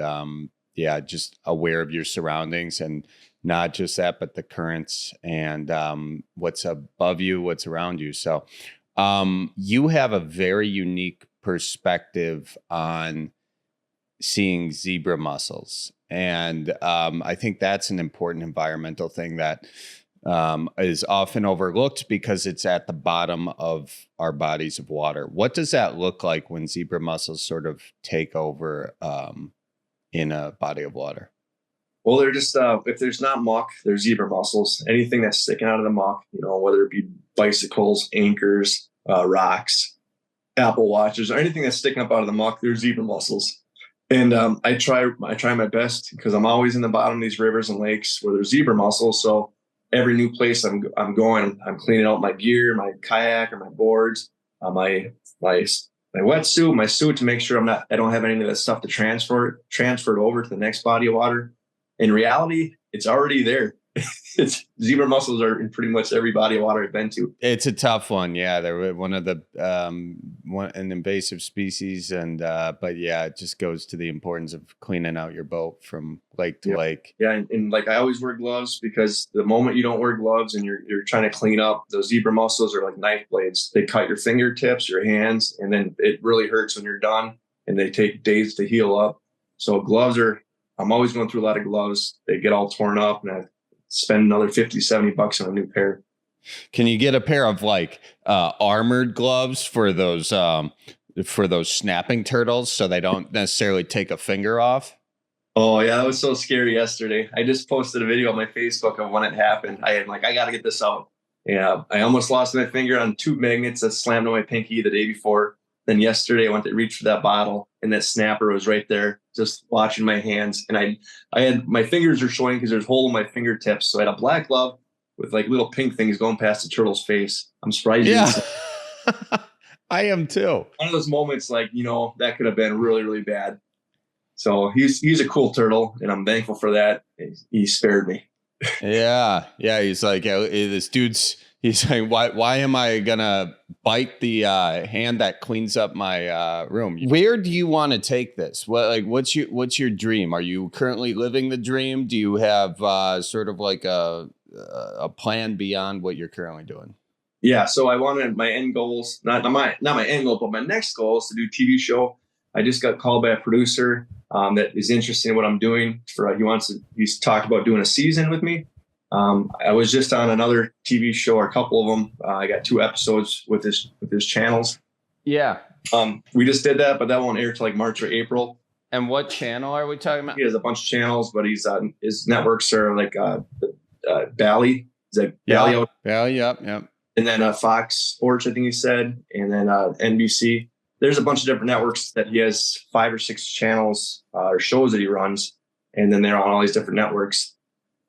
just aware of your surroundings. And not just that, but the currents and what's above you, what's around you. So you have a very unique perspective on seeing zebra mussels. And I think that's an important environmental thing that is often overlooked because it's at the bottom of our bodies of water. What does that look like when zebra mussels sort of take over in a body of water? Well, they're just, if there's not muck, there's zebra mussels. Anything that's sticking out of the muck, whether it be bicycles, anchors, rocks, Apple watches, or anything that's sticking up out of the muck, there's zebra mussels. And I try my best because I'm always in the bottom of these rivers and lakes where there's zebra mussels. So every new place I'm going, I'm cleaning out my gear, my kayak or my boards, my wetsuit, my suit to make sure I don't have any of that stuff to transfer it over to the next body of water. In reality, it's already there. Zebra mussels are in pretty much every body of water I've been to. It's a tough one. Yeah. They're one of the, an invasive species. And, but yeah, it just goes to the importance of cleaning out your boat from lake to lake. Yeah. And like, I always wear gloves because the moment you don't wear gloves and you're trying to clean up, those zebra mussels are like knife blades. They cut your fingertips, your hands, and then it really hurts when you're done, and they take days to heal up. So I'm always going through a lot of gloves. They get all torn up, and I spend another $50-$70 on a new pair. Can you get a pair of like armored gloves for those snapping turtles so they don't necessarily take a finger off? Oh yeah, that was so scary yesterday. I just posted a video on my Facebook of when it happened. I got to get this out. Yeah, I almost lost my finger on two magnets that slammed on my pinky the day before. Then yesterday I went to reach for that bottle and that snapper was right there, just watching my hands. And I had, my fingers are showing because there's a hole in my fingertips. So I had a black glove with like little pink things going past the turtle's face. I'm surprised. Yeah, I am too. One of those moments, like, that could have been really, really bad. So he's a cool turtle, and I'm thankful for that. He spared me. Yeah. He's like, this dude's. He's like, why am I gonna bite the hand that cleans up my room? Where do you want to take this? What's your dream? Are you currently living the dream? Do you have sort of like a plan beyond what you're currently doing? Yeah, so I wanted my end goals, not my end goal, but my next goal is to do TV show. I just got called by a producer that is interested in what I'm doing. He's talked about doing a season with me. I was just on another TV show, or a couple of them. I got 2 episodes with his channels. Yeah. We just did that, but that won't air till like March or April. And what channel are we talking about? He has a bunch of channels, but his networks are like Bally. Is that Bally? Bally, yep. And then Fox Sports, I think he said, and then NBC. There's a bunch of different networks that he has 5 or 6 channels or shows that he runs, and then they're on all these different networks.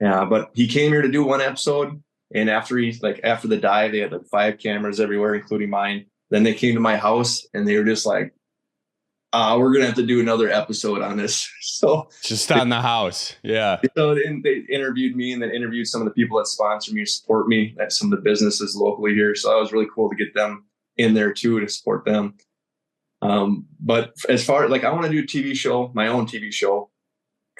Yeah, but he came here to do 1 episode, and after the dive, they had like 5 cameras everywhere, including mine. Then they came to my house, and they were just like, "We're gonna have to do another episode on this." So just on the house, yeah. So they interviewed me, and then interviewed some of the people that sponsor me, support me, at some of the businesses locally here. So that was really cool to get them in there too, to support them. But as far as I want to do a TV show, my own TV show.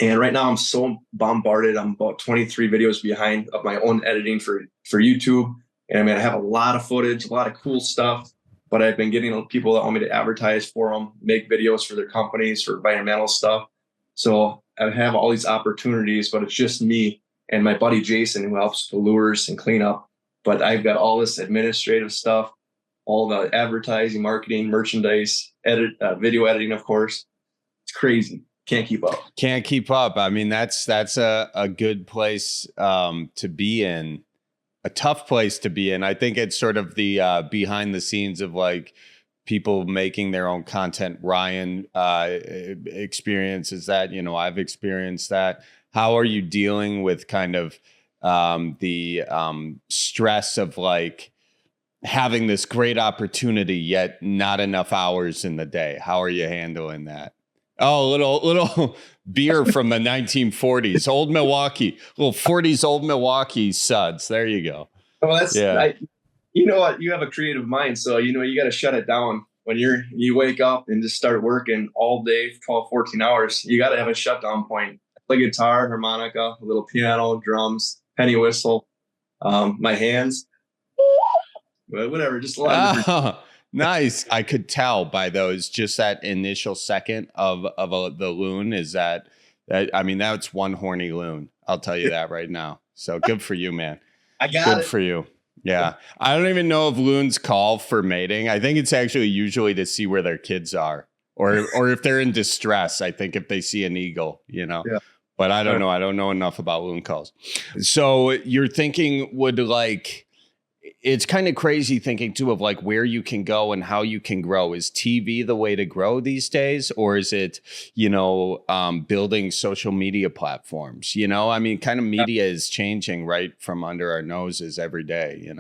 And right now I'm so bombarded. I'm about 23 videos behind of my own editing for YouTube. And I have a lot of footage, a lot of cool stuff, but I've been getting people that want me to advertise for them, make videos for their companies, for environmental stuff. So I have all these opportunities, but it's just me and my buddy Jason, who helps with the lures and cleanup. But I've got all this administrative stuff, all the advertising, marketing, merchandise, video editing, of course. It's crazy. Can't keep up. I mean, that's a good place to be in, a tough place to be in. I think it's sort of the behind the scenes of like people making their own content. Ryan experiences that, I've experienced that. How are you dealing with kind of the stress of like having this great opportunity, yet not enough hours in the day? How are you handling that? Oh, little beer from the 1940s, old Milwaukee, little 40s old Milwaukee suds. There you go. Well, that's you know what? You have a creative mind, so you got to shut it down when you wake up and just start working all day, 12, 14 hours. You got to have a shutdown point. play guitar, harmonica, a little piano, drums, penny whistle, my hands, whatever, just a lot of different. Oh, nice. I could tell by those, just that initial second of the loon is that I mean, that's one horny loon. I'll tell you that right now. So good for you, man. I got Good it. for you. Yeah. I don't even know if loons call for mating. I think it's actually usually to see where their kids are or if they're in distress. I think if they see an eagle, you know. Yeah. But I don't know. I don't know enough about loon calls. So you're thinking would like, it's kind of crazy thinking too of like where you can go and how you can grow. Is TV the way to grow these days? Or is it, building social media platforms? I mean, kind of media is changing right from under our noses every day,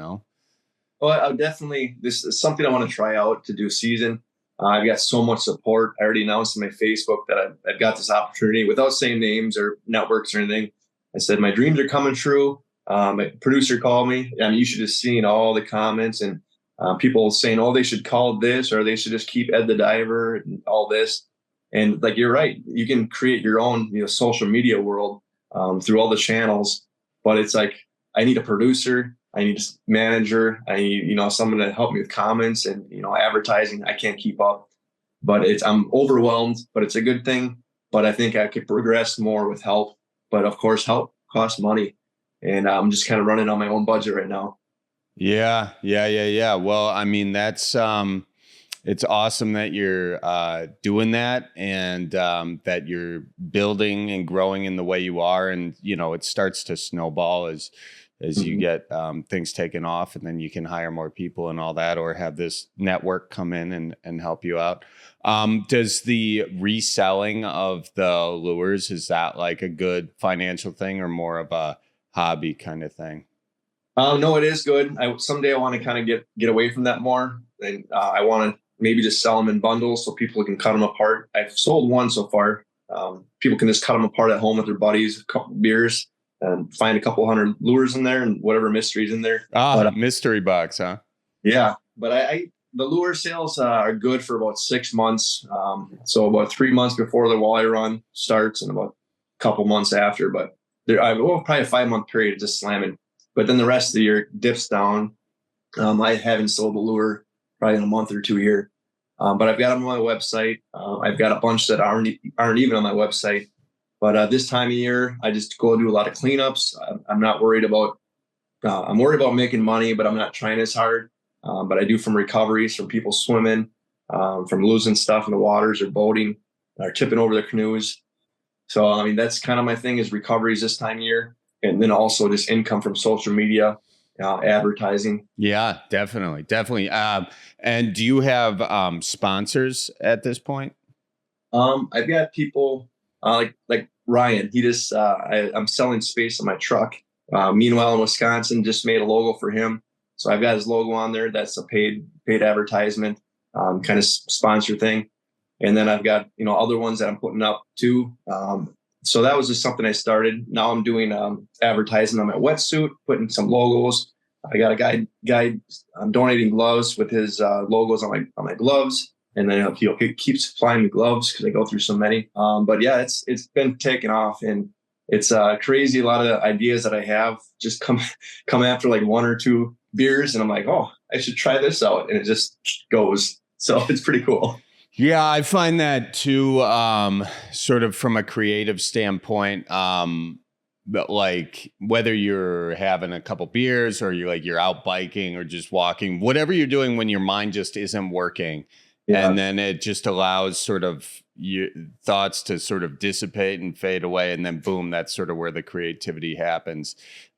Well, this is something I want to try out to do season. I've got so much support. I already announced on my Facebook that I've got this opportunity without saying names or networks or anything. I said, my dreams are coming true. My producer called me. I mean, you should have seen all the comments and people saying, oh, they should call this or they should just keep Ed the Diver and all this. And like, you're right. You can create your own, social media world through all the channels. But it's like, I need a producer. I need a manager. I need, someone to help me with comments and, advertising. I can't keep up. But I'm overwhelmed, but it's a good thing. But I think I could progress more with help. But of course, help costs money. And I'm just kind of running on my own budget right now. Yeah. Well, I mean, that's it's awesome that you're doing that and that you're building and growing in the way you are. And, it starts to snowball as you get things taken off, and then you can hire more people and all that, or have this network come in and help you out. Does the reselling of the lures, is that like a good financial thing or more of a hobby kind of thing? No, it is good. Someday I want to kind of get away from that more. And I want to maybe just sell them in bundles so people can cut them apart. I've sold one so far. People can just cut them apart at home with their buddies, a couple beers, and find a couple hundred lures in there and whatever mysteries in there. Mystery box, huh? Yeah, but the lure sales are good for about 6 months. So about 3 months before the walleye run starts and about a couple months after. But probably a 5-month period of just slamming. But then the rest of the year dips down. I haven't sold a lure probably in a month or two here. But I've got them on my website. I've got a bunch that aren't even on my website. But this time of year, I just go do a lot of cleanups. I'm not worried about. I'm worried about making money, but I'm not trying as hard. But I do from recoveries from people swimming, from losing stuff in the waters or boating, or tipping over their canoes. So I mean, that's kind of my thing is recoveries this time of year, and then also just income from social media, advertising. Yeah, definitely. And do you have sponsors at this point? I've got people like Ryan. He just I'm selling space on my truck. Meanwhile, in Wisconsin, just made a logo for him, so I've got his logo on there. That's a paid advertisement, kind of sponsor thing. And then I've got other ones that I'm putting up too. So that was just something I started. Now I'm doing advertising on my wetsuit, putting some logos. I got a guy donating gloves with his logos on my gloves, and then he'll keep supplying me gloves because I go through so many. But yeah, it's been taking off, and it's crazy. A lot of ideas that I have just come after like 1 or 2 beers, and I'm like, oh, I should try this out, and it just goes. So it's pretty cool. Yeah, I find that too, sort of from a creative standpoint, but like whether you're having a couple beers or you're out biking or just walking, whatever you're doing when your mind just isn't working. Yeah. And then it just allows sort of your thoughts to sort of dissipate and fade away. And then boom, that's sort of where the creativity happens.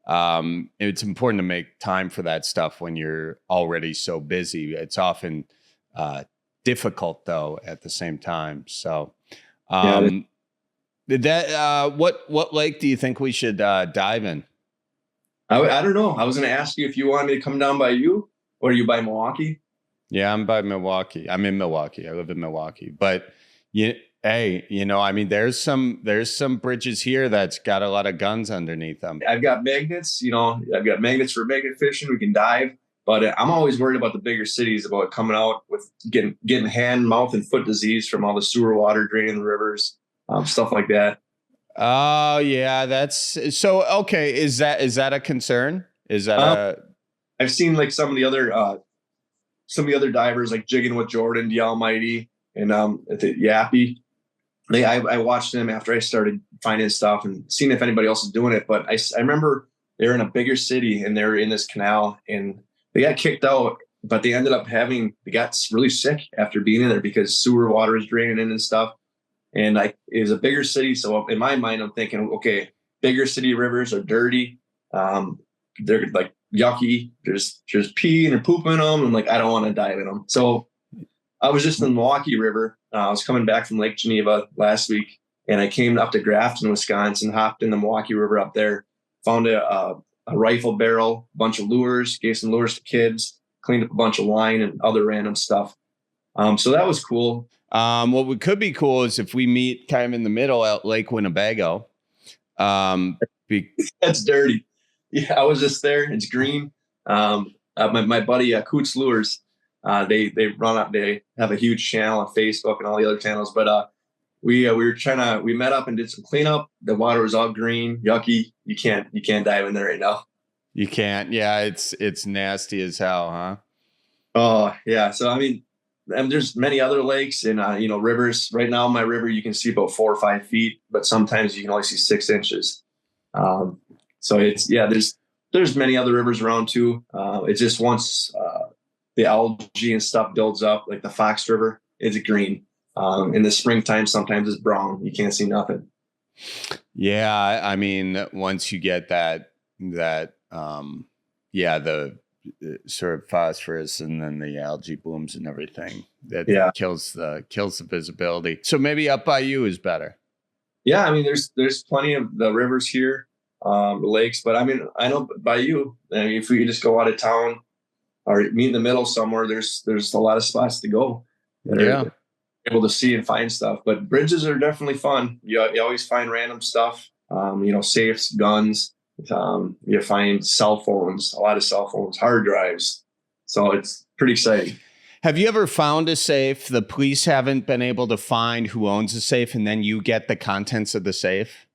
It's important to make time for that stuff when you're already so busy. It's often difficult though at the same time. So what lake do you think we should dive in? I don't know. I was going to ask you if you wanted me to come down by you, or are you by Milwaukee? Yeah, I'm by Milwaukee. I'm in Milwaukee. I live in Milwaukee. But I mean, there's some bridges here that's got a lot of guns underneath them. I've got magnets. I've got magnets for magnet fishing. We can dive. But I'm always worried about the bigger cities, about coming out with getting hand, mouth, and foot disease from all the sewer water draining the rivers, stuff like that. Oh yeah, that's so okay. Is that a concern? Is that I've seen like some of the other divers like jigging with Jordan, the Almighty, and the Yappy. I watched them after I started finding stuff and seeing if anybody else is doing it. But I remember they were in a bigger city and they were in this canal and they got kicked out, but they ended up they got really sick after being in there because sewer water is draining in and stuff. And it was a bigger city. So in my mind, I'm thinking, okay, bigger city rivers are dirty. They're like yucky. There's pee and poop in them. And like, I don't want to dive in them. So I was just in the Milwaukee River. I was coming back from Lake Geneva last week and I came up to Grafton, Wisconsin, hopped in the Milwaukee River up there, found a rifle barrel, a bunch of lures, gave some lures to kids, cleaned up a bunch of line and other random stuff. So that was cool. What could be cool is if we meet kind of in the middle at Lake Winnebago. That's dirty. Yeah, I was just there. It's green. My buddy Coots Lures, they run up. They have a huge channel on Facebook and all the other channels. But we met up and did some cleanup. The water was all green, yucky. You can't dive in there right now. You can't. Yeah, it's nasty as hell, huh? Oh yeah. So I mean, there's many other lakes and rivers. Right now, my river you can see about 4 or 5 feet, but sometimes you can only see 6 inches. So there's many other rivers around too. It's just once the algae and stuff builds up, like the Fox River, it's green. In the springtime, sometimes it's brown. You can't see nothing. Yeah, I mean, once you get the sort of phosphorus and then the algae blooms and everything, that kills the visibility. So maybe up by you is better. Yeah, I mean, there's plenty of the rivers here, the lakes, but I mean, I know by you, I mean, if we just go out of town or meet in the middle somewhere, there's a lot of spots to go. That are able to see and find stuff. But bridges are definitely fun. You always find random stuff. Safes, guns. You find cell phones, a lot of cell phones, hard drives. So it's pretty exciting. Have you ever found a safe the police haven't been able to find who owns the safe, and then you get the contents of the safe?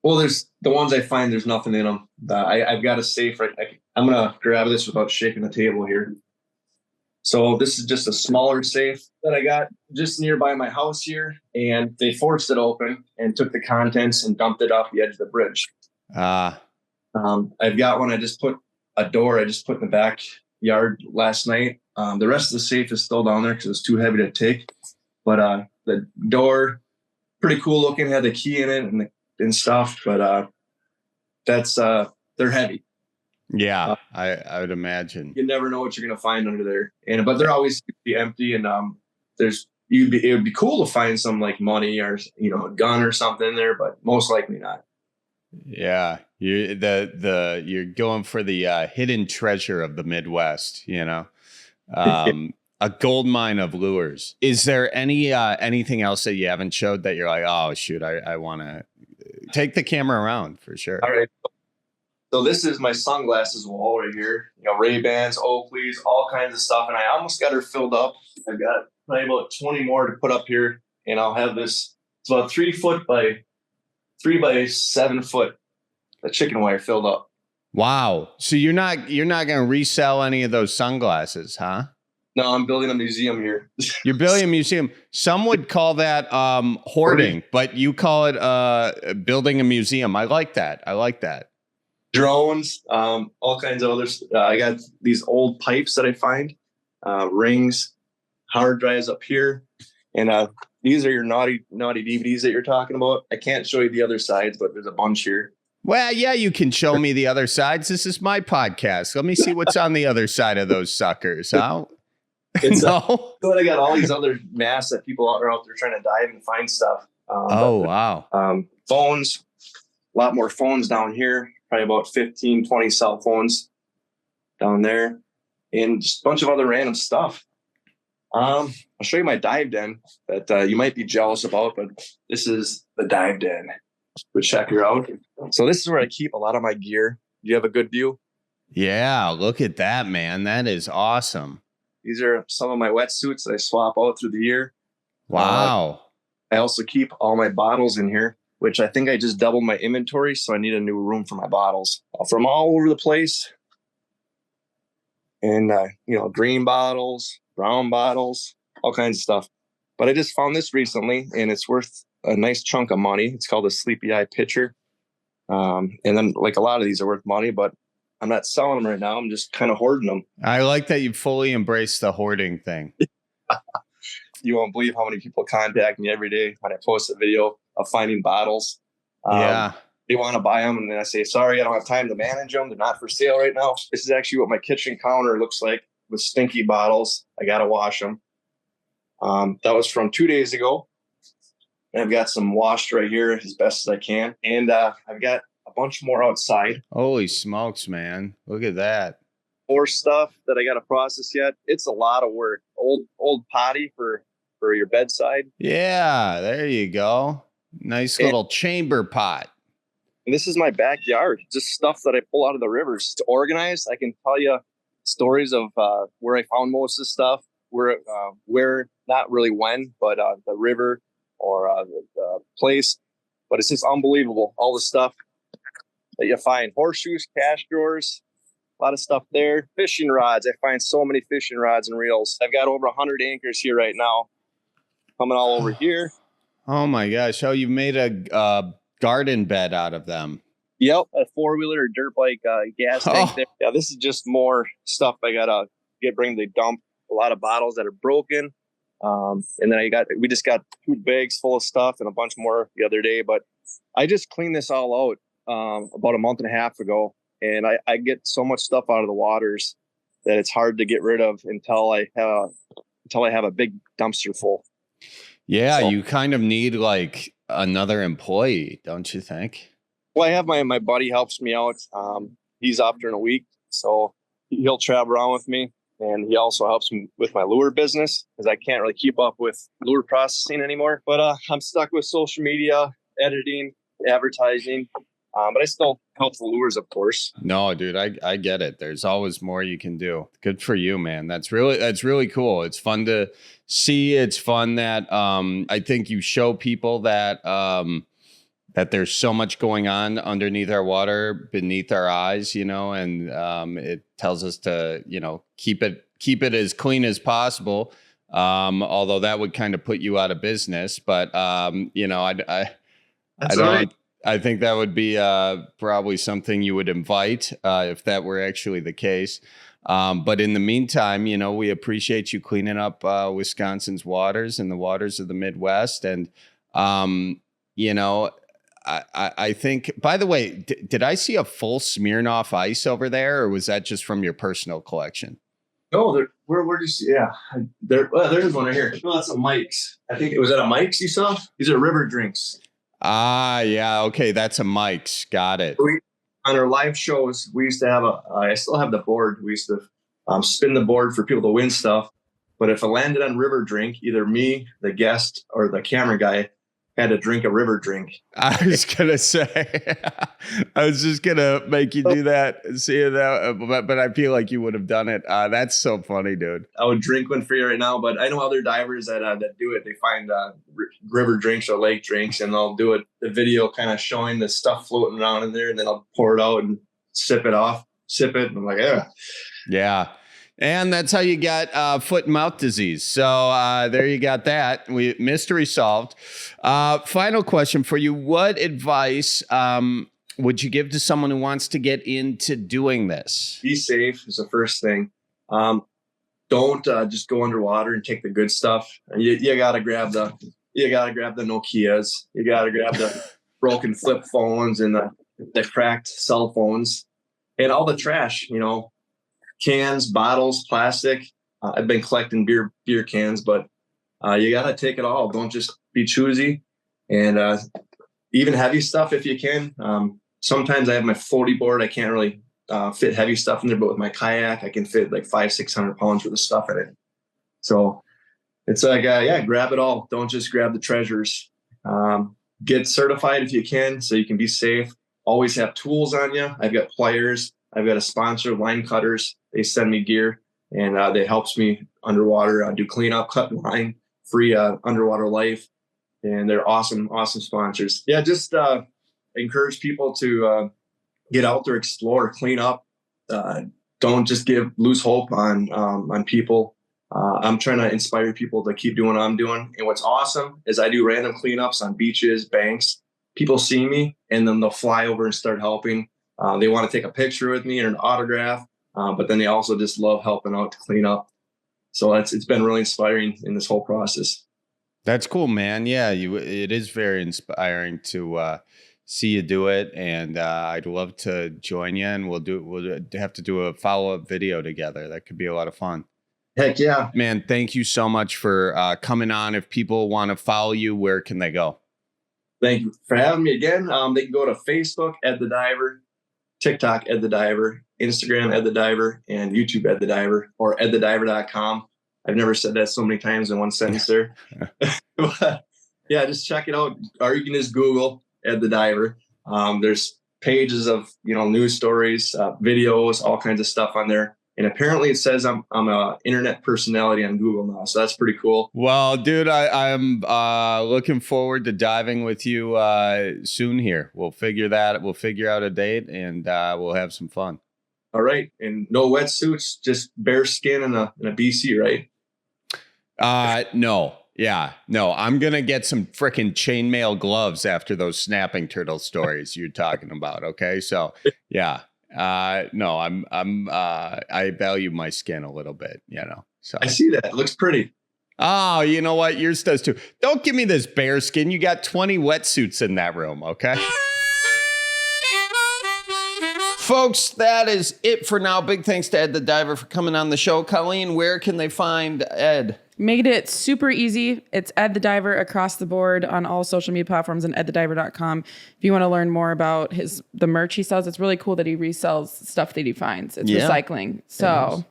Well, there's the ones I find, there's nothing in them. I've got a safe right. I'm going to grab this without shaking the table here. So this is just a smaller safe that I got just nearby my house here. And they forced it open and took the contents and dumped it off the edge of the bridge. I've got one. I just put in the backyard last night. The rest of the safe is still down there because it's too heavy to take. But the door, pretty cool looking, had the key in it and stuff. But they're heavy. Yeah, I would imagine. You never know what you're going to find under there, but they're always be empty. And it would be cool to find some like money or a gun or something in there, but most likely not. Yeah, you're going for the hidden treasure of the Midwest. A gold mine of lures. Is there anything else that you haven't showed that you're like, oh shoot, I want to take the camera around for sure? All right. So this is my sunglasses wall right here. Ray-Bans, Oakleys, all kinds of stuff. And I almost got her filled up. I've got probably about 20 more to put up here. And I'll have this. It's about 3 foot by 3 by 7 foot. The chicken wire filled up. Wow. So you're not going to resell any of those sunglasses, huh? No, I'm building a museum here. You're building a museum. Some would call that hoarding, but you call it building a museum. I like that. Drones, all kinds of others. I got these old pipes that I find, rings, hard drives up here. And these are your naughty DVDs that you're talking about. I can't show you the other sides, but there's a bunch here. Well, yeah, you can show me the other sides. This is my podcast. Let me see what's on the other side of those suckers. Huh? But I got all these other masks that people are out there trying to dive and find stuff. Wow. Phones, a lot more phones down here. Probably about 15, 20 cell phones down there, and just a bunch of other random stuff. I'll show you my dive den that you might be jealous about, but this is the dive den. Go check her out. So this is where I keep a lot of my gear. Do you have a good view? Yeah, look at that, man. That is awesome. These are some of my wetsuits that I swap out through the year. Wow. I also keep all my bottles in here. which I think I just doubled my inventory. So I need a new room for my bottles from all over the place. And, green bottles, brown bottles, all kinds of stuff. But I just found this recently, and it's worth a nice chunk of money. It's called a Sleepy Eye Pitcher. And then like a lot of these are worth money, but I'm not selling them right now. I'm just kind of hoarding them. I like that you fully embrace the hoarding thing. You won't believe how many people contact me every day when I post a video of finding bottles. Yeah. They want to buy them, and then I say, sorry, I don't have time to manage them. They're not for sale right now. This is actually what my kitchen counter looks like with stinky bottles. I got to wash them. That was from 2 days ago. And I've got some washed right here as best as I can. And I've got a bunch more outside. Holy smokes, man. Look at that. More stuff that I got to process yet. It's a lot of work. Old potty for your bedside. Yeah, there you go. Nice little chamber pot. And this is my backyard. Just stuff that I pull out of the rivers to organize. I can tell you stories of where I found most of the stuff, where not really when, but the river or the place. But it's just unbelievable. All the stuff that you find. Horseshoes, cash drawers, a lot of stuff there. Fishing rods. I find so many fishing rods and reels. I've got over 100 anchors here right now. Coming all over here. Oh my gosh. Oh, you've made a garden bed out of them. Yep. A 4-wheeler dirt bike gas tank there. Yeah, this is just more stuff I got to bring to the dump. A lot of bottles that are broken. And then we just got 2 bags full of stuff and a bunch more the other day. But I just cleaned this all out about a month and a half ago. And I get so much stuff out of the waters that it's hard to get rid of until I have a big dumpster full. Yeah, so, you kind of need like another employee, don't you think? Well, I have my buddy helps me out. He's off during a week, so he'll travel around with me. And he also helps me with my lure business because I can't really keep up with lure processing anymore. But I'm stuck with social media, editing, advertising. But I still help the lures, of course. No, dude, I get it. There's always more you can do. Good for you, man. That's really cool. It's fun to see. It's fun that I think you show people that that there's so much going on underneath our water, beneath our eyes, and it tells us to, keep it as clean as possible. Although that would kind of put you out of business, but I think that would be probably something you would invite if that were actually the case. But in the meantime, we appreciate you cleaning up Wisconsin's waters and the waters of the Midwest. And, I think, by the way, did I see a full Smirnoff Ice over there, or was that just from your personal collection? No, where did you see? Yeah, there's one right here. No, that's a Mike's. I think it was at a Mike's you saw? These are river drinks. Ah, yeah. Okay. That's a Mike's. Got it. On our live shows, we used to have I still have the board. We used to spin the board for people to win stuff. But if it landed on river drink, either me, the guest, or the camera guy had to drink a river drink. I was going to say, I was just going to make you do that and see that. But I feel like you would have done it. That's so funny, dude. I would drink one for you right now, but I know other divers that do it. They find river drinks or lake drinks, and they'll do the video kind of showing the stuff floating around in there, and then I'll pour it out and sip it. And I'm like, yeah. Yeah. And that's how you got foot and mouth disease. So there you got that. Mystery solved. Final question for you. What advice would you give to someone who wants to get into doing this? Be safe is the first thing. Don't just go underwater and take the good stuff. You gotta grab the Nokias. You gotta grab the broken flip phones and the cracked cell phones and all the trash. Cans, bottles, plastic. I've been collecting beer cans, but you got to take it all. Don't just be choosy. And even heavy stuff if you can. Sometimes I have my floaty board. I can't really fit heavy stuff in there, but with my kayak, I can fit like 500-600 pounds worth of stuff in it. So it's like, grab it all. Don't just grab the treasures. Get certified if you can so you can be safe. Always have tools on you. I've got pliers. I've got a sponsor, Line Cutters. They send me gear, and that helps me underwater. I do cleanup, cut line, free underwater life. and they're awesome sponsors. Yeah, just encourage people to get out there, explore, clean up. Don't just lose hope on people. I'm trying to inspire people to keep doing what I'm doing. And what's awesome is I do random cleanups on beaches, banks. People see me and then they'll fly over and start helping. They want to take a picture with me or an autograph, but then they also just love helping out to clean up. So it's been really inspiring in this whole process. That's cool, man. Yeah, it is very inspiring to see you do it, and I'd love to join you. And we'll have to do a follow-up video together. That could be a lot of fun. Heck yeah, man! Thank you so much for coming on. If people want to follow you, where can they go? Thank you for having me again. They can go to Facebook, Ed the Diver, TikTok, Ed the Diver, Instagram, Ed the Diver, and YouTube, Ed the Diver, or edthediver.com. I've never said that so many times in one sentence there. But, yeah, just check it out. Or you can just Google Ed the Diver. There's pages of, news stories, videos, all kinds of stuff on there. And apparently it says I'm an internet personality on Google now. So that's pretty cool. Well, dude, I'm looking forward to diving with you soon here. We'll figure out a date, and we'll have some fun. All right. And no wetsuits, just bare skin and a BC, right? No. Yeah. No, I'm going to get some freaking chainmail gloves after those snapping turtle stories you're talking about. Okay. So yeah. No, I value my skin a little bit, so I see that. It looks pretty. Oh, you know what? Yours does too. Don't give me this bear skin. You got 20 wetsuits in that room. Okay. Folks, that is it for now. Big thanks to Ed the Diver for coming on the show. Colleen, where can they find Ed? Made it super easy. It's Ed the Diver across the board on all social media platforms and edthediver.com. If you want to learn more about the merch he sells, it's really cool that he resells stuff that he finds. It's recycling. So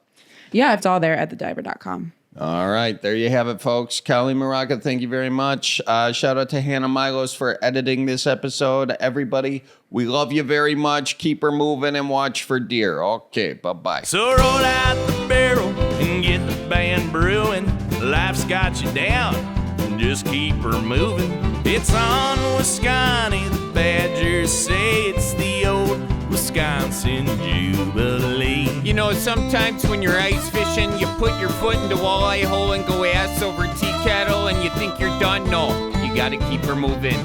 yeah, it's all there at edthediver.com. All right. There you have it, folks. Colleen Maraca, thank you very much. Shout out to Hannah Milos for editing this episode. Everybody, we love you very much. Keep her moving and watch for deer. Okay, bye-bye. So roll out the barrel and get the band brewing. Life's got you down, just keep her moving. It's on Wisconsin, the Badgers say it's the old Wisconsin Jubilee. Sometimes when you're ice fishing, you put your foot in the walleye hole and go ass over tea kettle and you think you're done. No, you gotta keep her moving.